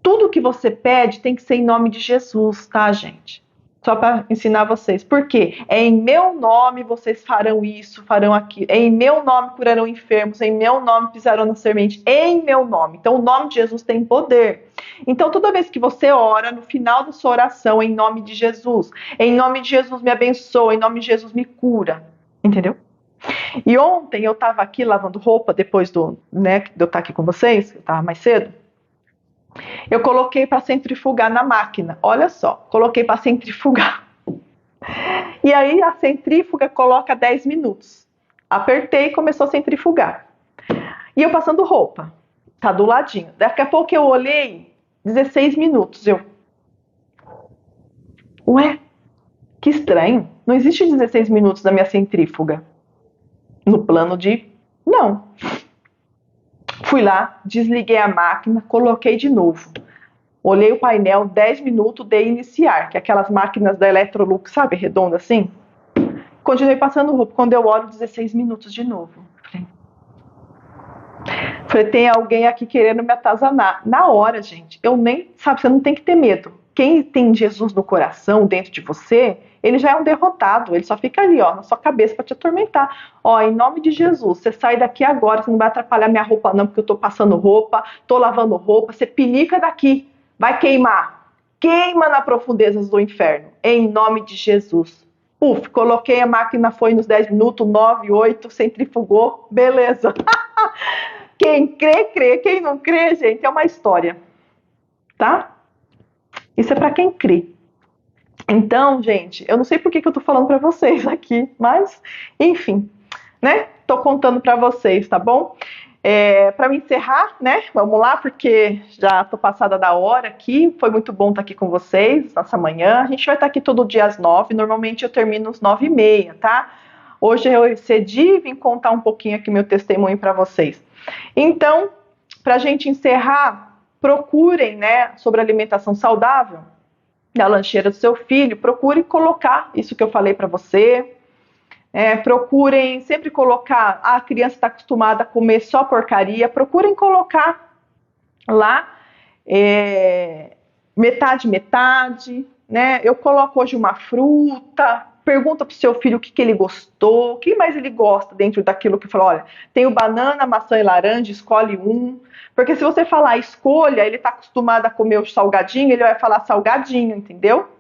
[SPEAKER 1] Tudo que você pede tem que ser em nome de Jesus, tá, gente? Só para ensinar vocês. Por quê? É em meu nome vocês farão isso, farão aquilo. É em meu nome curarão enfermos. É em meu nome pisarão na semente. É em meu nome. Então o nome de Jesus tem poder. Então toda vez que você ora, no final da sua oração, em nome de Jesus. Em nome de Jesus me abençoa. Em nome de Jesus me cura. Entendeu? E ontem eu estava aqui lavando roupa, depois de eu estar aqui com vocês, eu estava mais cedo. Eu coloquei para centrifugar na máquina. Olha só, coloquei para centrifugar. E aí a centrífuga coloca 10 minutos. Apertei e começou a centrifugar. E eu passando roupa. Tá do ladinho. Daqui a pouco eu olhei, 16 minutos. Ué, que estranho. Não existe 16 minutos na minha centrífuga. No plano de... Não. Fui lá, desliguei a máquina, coloquei de novo. Olhei o painel, 10 minutos, dei iniciar, que é aquelas máquinas da Electrolux, sabe, redonda assim. Continuei passando roupa. Quando eu olho, 16 minutos de novo. Falei, tem alguém aqui querendo me atazanar. Na hora, gente, sabe, você não tem que ter medo. Quem tem Jesus no coração, dentro de você, ele já é um derrotado. Ele só fica ali, ó, na sua cabeça para te atormentar. Ó, em nome de Jesus, você sai daqui agora, você não vai atrapalhar minha roupa não, porque eu tô passando roupa, tô lavando roupa, você pinica daqui, vai queimar. Queima nas profundezas do inferno, em nome de Jesus. Puf, coloquei a máquina, foi nos 10 minutos, 9, 8, centrifugou, beleza. Quem crê, crê. Quem não crê, gente, é uma história. Tá? Isso é para quem crê. Então, gente, eu não sei por que eu tô falando para vocês aqui, mas, enfim, né? Tô contando para vocês, tá bom? Para me encerrar, né? Vamos lá, porque já tô passada da hora aqui. Foi muito bom estar aqui com vocês nessa manhã. A gente vai estar aqui todo dia às 9. Normalmente eu termino às 9h30, tá? Hoje eu excedi e vim contar um pouquinho aqui meu testemunho para vocês. Então, para a gente encerrar, procurem, né, sobre alimentação saudável na lancheira do seu filho. Procurem colocar isso que eu falei para você. Procurem sempre colocar, a criança está acostumada a comer só porcaria, procurem colocar lá metade, né? Eu coloco hoje uma fruta, pergunta para o seu filho o que ele gostou, o que mais ele gosta dentro daquilo que falou, olha, tem o banana, maçã e laranja, escolhe um, porque se você falar escolha, ele está acostumado a comer o salgadinho, ele vai falar salgadinho, entendeu?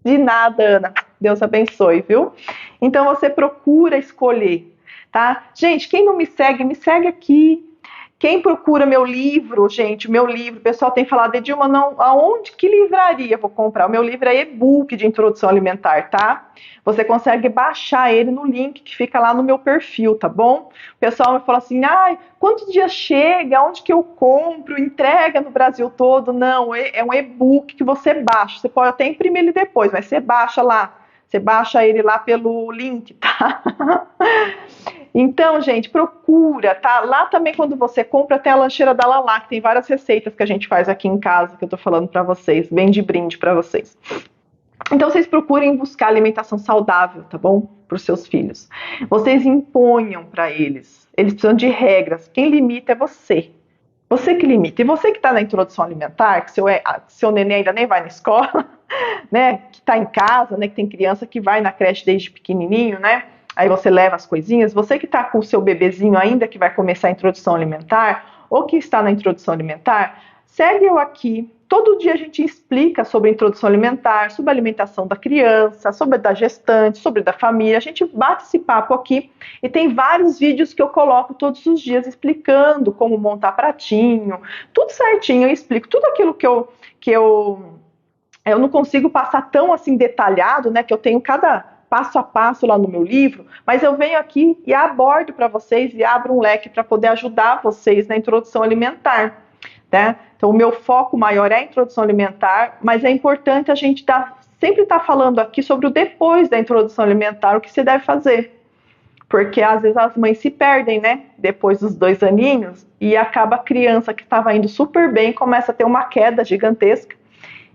[SPEAKER 1] De nada, Ana. Deus abençoe, viu? Então você procura escolher, tá? Gente, quem não me segue aqui. Quem procura meu livro, gente, meu livro, o pessoal tem falado, Edilma, não, aonde, que livraria eu vou comprar? O meu livro é e-book de introdução alimentar, tá? Você consegue baixar ele no link que fica lá no meu perfil, tá bom? O pessoal me fala assim, ai, quantos dias chega? Onde que eu compro? Entrega no Brasil todo? Não, é um e-book que você baixa, você pode até imprimir ele depois, mas você baixa lá, você baixa ele lá pelo link, tá? Então, gente, procura, tá? Lá também, quando você compra, tem a lancheira da Lalá, que tem várias receitas que a gente faz aqui em casa, que eu tô falando pra vocês, bem de brinde pra vocês. Então, vocês procurem buscar alimentação saudável, tá bom? Para os seus filhos. Vocês imponham pra eles. Eles precisam de regras. Quem limita é você. Você que limita. E você que está na introdução alimentar, que seu neném ainda nem vai na escola, né? Que está em casa, né? Que tem criança que vai na creche desde pequenininho, né? Aí você leva as coisinhas. Você que está com o seu bebezinho ainda, que vai começar a introdução alimentar, ou que está na introdução alimentar, segue eu aqui. Todo dia a gente explica sobre a introdução alimentar, sobre a alimentação da criança, sobre a da gestante, sobre a da família. A gente bate esse papo aqui e tem vários vídeos que eu coloco todos os dias explicando como montar pratinho, tudo certinho. Eu explico tudo aquilo que eu não consigo passar tão assim detalhado, né? Que eu tenho cada passo a passo lá no meu livro, mas eu venho aqui e abordo para vocês e abro um leque para poder ajudar vocês na introdução alimentar. Né? Então, o meu foco maior é a introdução alimentar, mas é importante a gente sempre estar falando aqui sobre o depois da introdução alimentar, o que você deve fazer. Porque às vezes as mães se perdem, né? Depois dos 2 aninhos, e acaba a criança que estava indo super bem, começa a ter uma queda gigantesca,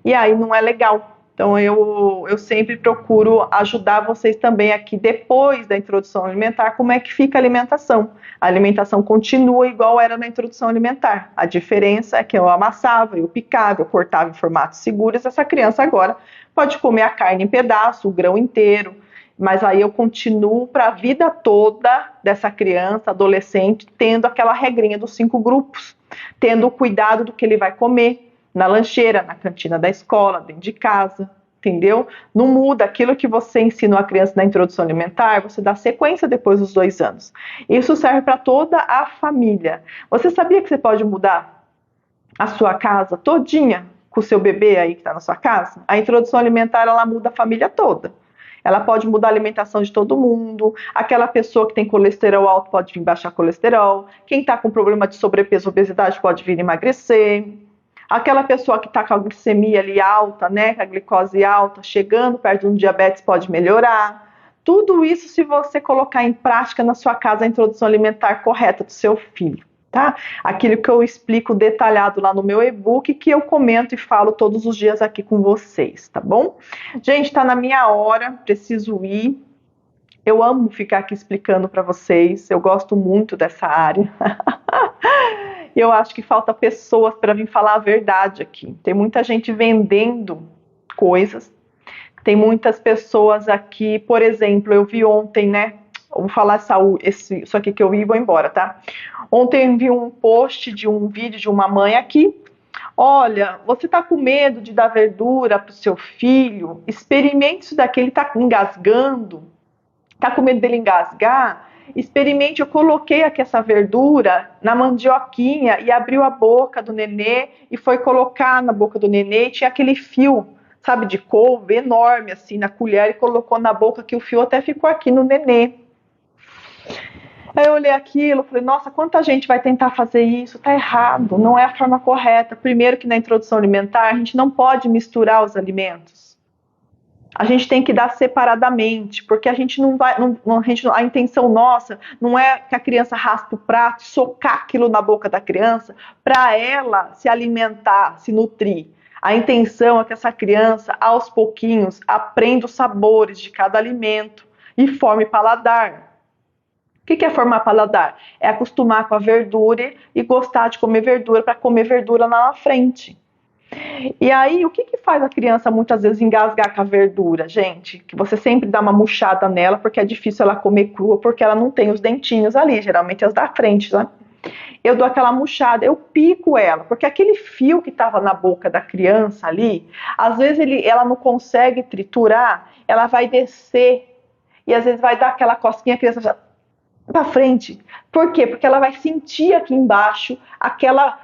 [SPEAKER 1] e aí não é legal. Então, eu sempre procuro ajudar vocês também aqui, depois da introdução alimentar, como é que fica a alimentação. A alimentação continua igual era na introdução alimentar. A diferença é que eu amassava, eu picava, eu cortava em formatos seguros. Essa criança agora pode comer a carne em pedaço, o grão inteiro, mas aí eu continuo para a vida toda dessa criança, adolescente, tendo aquela regrinha dos 5 grupos, tendo o cuidado do que ele vai comer, na lancheira, na cantina da escola, dentro de casa, entendeu? Não muda aquilo que você ensina a criança na introdução alimentar, você dá sequência depois dos 2 anos. Isso serve para toda a família. Você sabia que você pode mudar a sua casa todinha com o seu bebê aí que está na sua casa? A introdução alimentar, ela muda a família toda. Ela pode mudar a alimentação de todo mundo. Aquela pessoa que tem colesterol alto pode vir baixar colesterol. Quem está com problema de sobrepeso, obesidade, pode vir emagrecer. Aquela pessoa que está com a glicemia ali alta, né, com a glicose alta, chegando perto de um diabetes, pode melhorar. Tudo isso se você colocar em prática na sua casa a introdução alimentar correta do seu filho, tá? Aquilo que eu explico detalhado lá no meu e-book, que eu comento e falo todos os dias aqui com vocês, tá bom? Gente, está na minha hora, preciso ir. Eu amo ficar aqui explicando para vocês, eu gosto muito dessa área. E eu acho que falta pessoas para vir falar a verdade aqui. Tem muita gente vendendo coisas. Tem muitas pessoas aqui, por exemplo, eu vi ontem, né? Vou falar isso aqui que eu vi e vou embora, tá? Ontem eu vi um post de um vídeo de uma mãe aqui. Olha, você tá com medo de dar verdura pro seu filho? Experimente isso daqui, ele tá engasgando. Tá com medo dele engasgar? Experimente, eu coloquei aqui essa verdura na mandioquinha e abriu a boca do nenê e foi colocar na boca do nenê e tinha aquele fio, sabe, de couve enorme assim na colher e colocou na boca que o fio até ficou aqui no nenê. Aí eu olhei aquilo, falei, nossa, quanta gente vai tentar fazer isso, tá errado, não é a forma correta. Primeiro que na introdução alimentar a gente não pode misturar os alimentos. A gente tem que dar separadamente, porque a gente não vai, a intenção nossa não é que a criança raspe o prato, socar aquilo na boca da criança para ela se alimentar, se nutrir. A intenção é que essa criança, aos pouquinhos, aprenda os sabores de cada alimento e forme paladar. O que é formar paladar? É acostumar com a verdura e gostar de comer verdura para comer verdura lá na frente. E aí, o que faz a criança muitas vezes engasgar com a verdura, gente? Que você sempre dá uma murchada nela, porque é difícil ela comer crua, porque ela não tem os dentinhos ali, geralmente as da frente, né? Eu dou aquela murchada, eu pico ela, porque aquele fio que estava na boca da criança ali, às vezes ela não consegue triturar, ela vai descer e às vezes vai dar aquela cosquinha, a criança já para frente. Por quê? Porque ela vai sentir aqui embaixo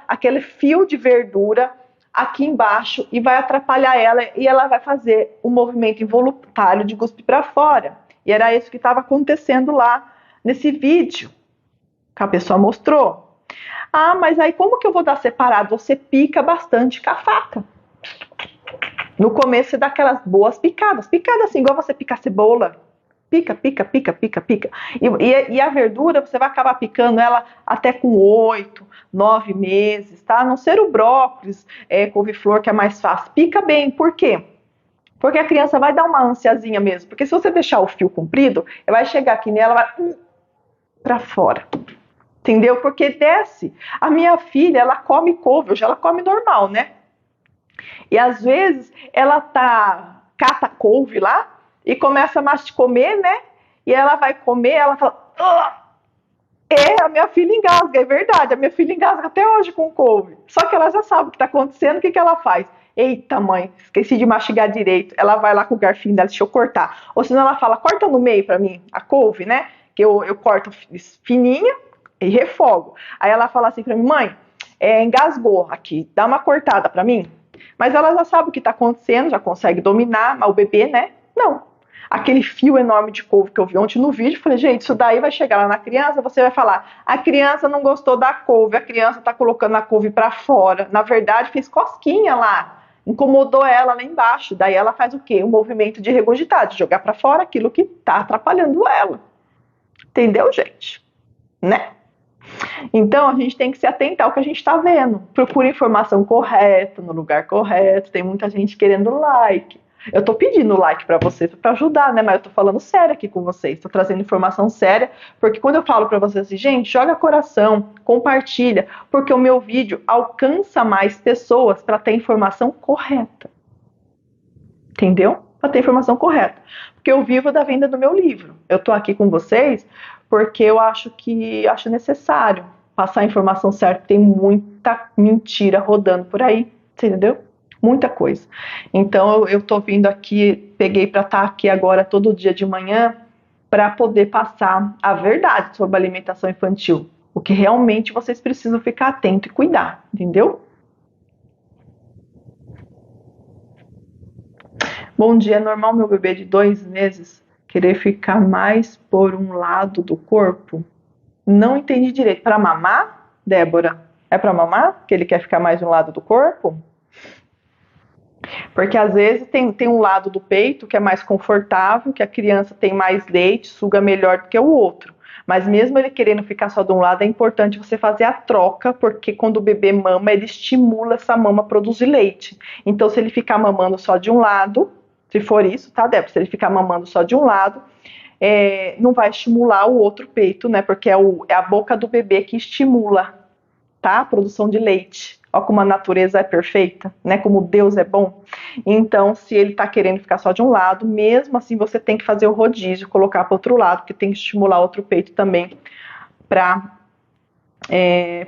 [SPEAKER 1] aquele fio de verdura aqui embaixo e vai atrapalhar ela e ela vai fazer um movimento involuntário de cuspir para fora. E era isso que estava acontecendo lá nesse vídeo que a pessoa mostrou. Ah, mas aí como que eu vou dar separado? Você pica bastante com a faca. No começo você dá aquelas boas picadas. Picada assim, igual você picar cebola. Pica, pica, pica, pica, pica. E a verdura, você vai acabar picando ela até com 8, 9 meses, tá? A não ser o brócolis, couve-flor, que é mais fácil. Pica bem, por quê? Porque a criança vai dar uma ansiazinha mesmo. Porque se você deixar o fio comprido, vai chegar aqui nela, vai pra fora. Entendeu? Porque desce. A minha filha, ela come couve, hoje ela come normal, né? E às vezes ela cata couve lá, e começa a comer, né? E ela vai comer, ela fala... a minha filha engasga, é verdade. A minha filha engasga até hoje com couve. Só que ela já sabe o que está acontecendo, o que ela faz? Eita, mãe, esqueci de mastigar direito. Ela vai lá com o garfinho dela, deixa eu cortar. Ou senão ela fala, corta no meio para mim, a couve, né? Que eu corto fininha e refogo. Aí ela fala assim para mim, mãe, engasgou aqui, dá uma cortada para mim. Mas ela já sabe o que está acontecendo, já consegue dominar, mas o bebê, né? Não. Aquele fio enorme de couve que eu vi ontem no vídeo, falei, gente, isso daí vai chegar lá na criança, você vai falar, a criança não gostou da couve, a criança tá colocando a couve para fora. Na verdade, fez cosquinha lá, incomodou ela lá embaixo. Daí ela faz o quê? Um movimento de regurgitar, de jogar para fora aquilo que tá atrapalhando ela. Entendeu, gente? Né? Então, a gente tem que se atentar ao que a gente está vendo. Procura informação correta, no lugar correto. Tem muita gente querendo like. Eu tô pedindo like para vocês, para ajudar, né? Mas eu tô falando sério aqui com vocês. Tô trazendo informação séria, porque quando eu falo para vocês assim, gente, joga coração, compartilha, porque o meu vídeo alcança mais pessoas para ter informação correta. Entendeu? Para ter informação correta. Porque eu vivo da venda do meu livro. Eu tô aqui com vocês porque eu acho necessário passar a informação certa. Tem muita mentira rodando por aí, entendeu? Muita coisa. Então eu tô vindo aqui, peguei para estar aqui agora todo dia de manhã para poder passar a verdade sobre a alimentação infantil. O que realmente vocês precisam ficar atentos e cuidar, entendeu? Bom dia, é normal meu bebê de 2 meses querer ficar mais por um lado do corpo? Não entendi direito. Para mamar, Débora? É para mamar que ele quer ficar mais de um lado do corpo? Porque às vezes tem um lado do peito que é mais confortável, que a criança tem mais leite, suga melhor do que o outro. Mas mesmo ele querendo ficar só de um lado, é importante você fazer a troca, porque quando o bebê mama, ele estimula essa mama a produzir leite. Então, se ele ficar mamando só de um lado, se for isso, tá, Débora? Se ele ficar mamando só de um lado, não vai estimular o outro peito, né? Porque é a boca do bebê que estimula, tá? A produção de leite. Olha como a natureza é perfeita, né? Como Deus é bom. Então, se ele tá querendo ficar só de um lado, mesmo assim você tem que fazer o rodízio, colocar para outro lado, porque tem que estimular outro peito também para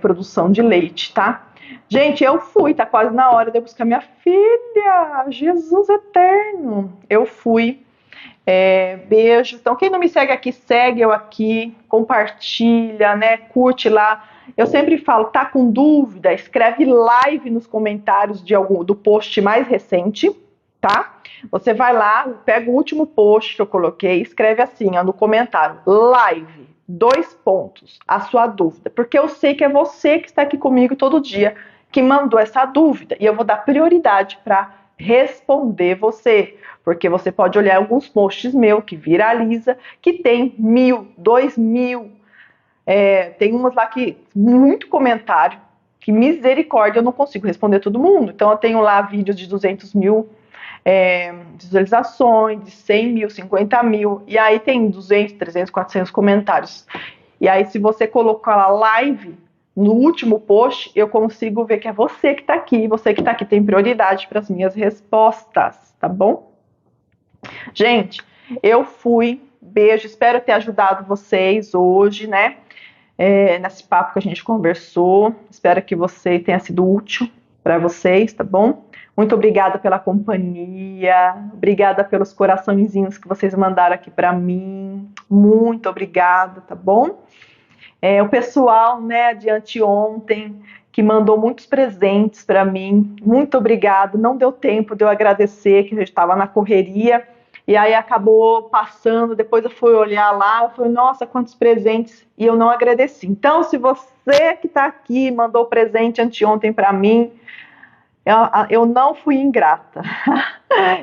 [SPEAKER 1] produção de leite, tá? Gente, eu fui, tá quase na hora de eu buscar minha filha. Jesus eterno. Eu fui. Beijo. Então, quem não me segue aqui, segue eu aqui, compartilha, né? Curte lá. Eu sempre falo, tá com dúvida? Escreve live nos comentários do post mais recente, tá? Você vai lá, pega o último post que eu coloquei, escreve assim, ó, no comentário, live, 2 pontos, a sua dúvida. Porque eu sei que é você que está aqui comigo todo dia, que mandou essa dúvida. E eu vou dar prioridade para responder você. Porque você pode olhar alguns posts meus que viraliza, que tem 1.000, 2.000, tem umas lá que muito comentário, que misericórdia, eu não consigo responder todo mundo. Então eu tenho lá vídeos de 200.000 visualizações, de 100.000, 50.000, e aí tem 200, 300, 400 comentários. E aí se você colocar lá live no último post, eu consigo ver que é você que está aqui, você que está aqui tem prioridade para as minhas respostas, tá bom? Gente, eu fui, beijo, espero ter ajudado vocês hoje, né? Nesse papo que a gente conversou, espero que você tenha sido útil, para vocês, tá bom? Muito obrigada pela companhia, obrigada pelos coraçõezinhos que vocês mandaram aqui para mim, muito obrigada, tá bom? O pessoal, né, de anteontem, que mandou muitos presentes para mim, muito obrigado, não deu tempo de eu agradecer, que eu estava na correria, e aí acabou passando, depois eu fui olhar lá, eu falei, nossa, quantos presentes, e eu não agradeci. Então, se você que está aqui mandou presente anteontem para mim, eu não fui ingrata.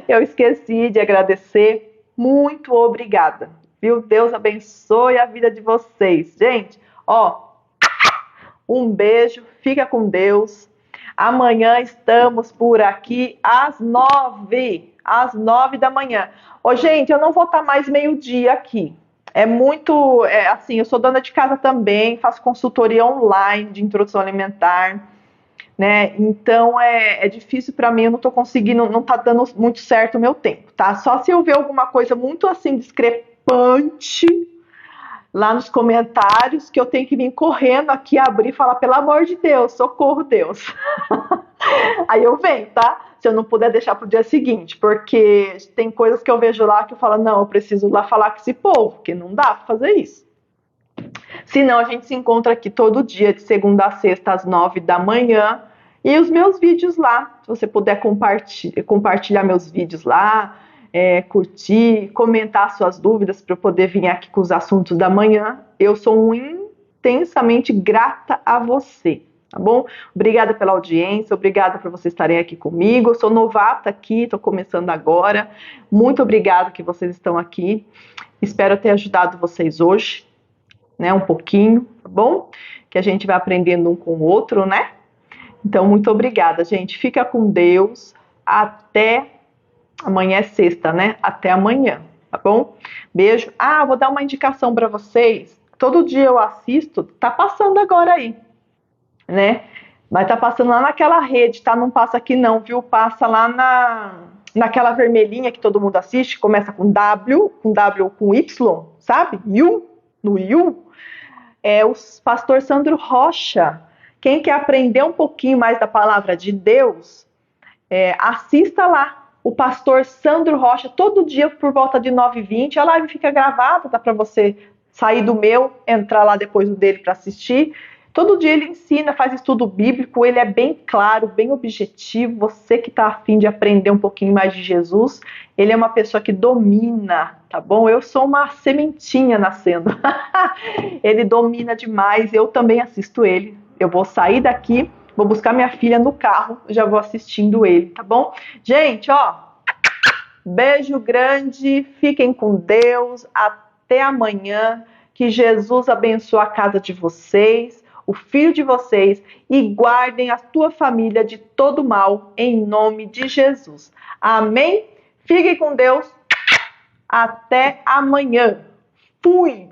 [SPEAKER 1] Eu esqueci de agradecer. Muito obrigada. Viu? Deus abençoe a vida de vocês. Gente, ó, um beijo. Fica com Deus. Amanhã estamos por aqui às 9. Às 9 da manhã. Ô, gente, eu não vou estar mais meio-dia aqui. Assim, eu sou dona de casa também, faço consultoria online de introdução alimentar. Né? Então é difícil para mim, eu não estou conseguindo, não está dando muito certo o meu tempo, tá? Só se eu ver alguma coisa muito assim discrepante lá nos comentários, que eu tenho que vir correndo aqui, abrir e falar, pelo amor de Deus, socorro Deus. Aí eu venho, tá? Se eu não puder deixar pro dia seguinte, porque tem coisas que eu vejo lá que eu falo, não, eu preciso lá falar com esse povo, porque não dá para fazer isso. Se não, a gente se encontra aqui todo dia, de segunda a sexta, às 9 da manhã. E os meus vídeos lá, se você puder compartilhar meus vídeos lá, curtir, comentar suas dúvidas para eu poder vir aqui com os assuntos da manhã. Eu sou intensamente grata a você, tá bom? Obrigada pela audiência, obrigada por vocês estarem aqui comigo. Eu sou novata aqui, estou começando agora. Muito obrigada que vocês estão aqui. Espero ter ajudado vocês hoje, né? Um pouquinho, tá bom? Que a gente vai aprendendo um com o outro, né? Então, muito obrigada, gente. Fica com Deus. Até amanhã é sexta, né? Até amanhã, tá bom? Beijo. Vou dar uma indicação para vocês. Todo dia eu assisto, tá passando agora aí, né? Vai tá passando lá naquela rede, tá? Não passa aqui não, viu? Passa lá naquela vermelhinha que todo mundo assiste, começa com W com Y, sabe? No You. O pastor Sandro Rocha. Quem quer aprender um pouquinho mais da palavra de Deus, assista lá o pastor Sandro Rocha, todo dia por volta de 9h20. A live fica gravada, dá para você sair do meu, entrar lá depois do dele para assistir. Todo dia ele ensina, faz estudo bíblico, ele é bem claro, bem objetivo. Você que está afim de aprender um pouquinho mais de Jesus, ele é uma pessoa que domina, tá bom? Eu sou uma sementinha nascendo. Ele domina demais, eu também assisto ele. Eu vou sair daqui, vou buscar minha filha no carro, já vou assistindo ele, tá bom? Gente, ó, beijo grande, fiquem com Deus, até amanhã, que Jesus abençoe a casa de vocês, o filho de vocês, e guardem a tua família de todo mal, em nome de Jesus. Amém? Fiquem com Deus, até amanhã. Fui!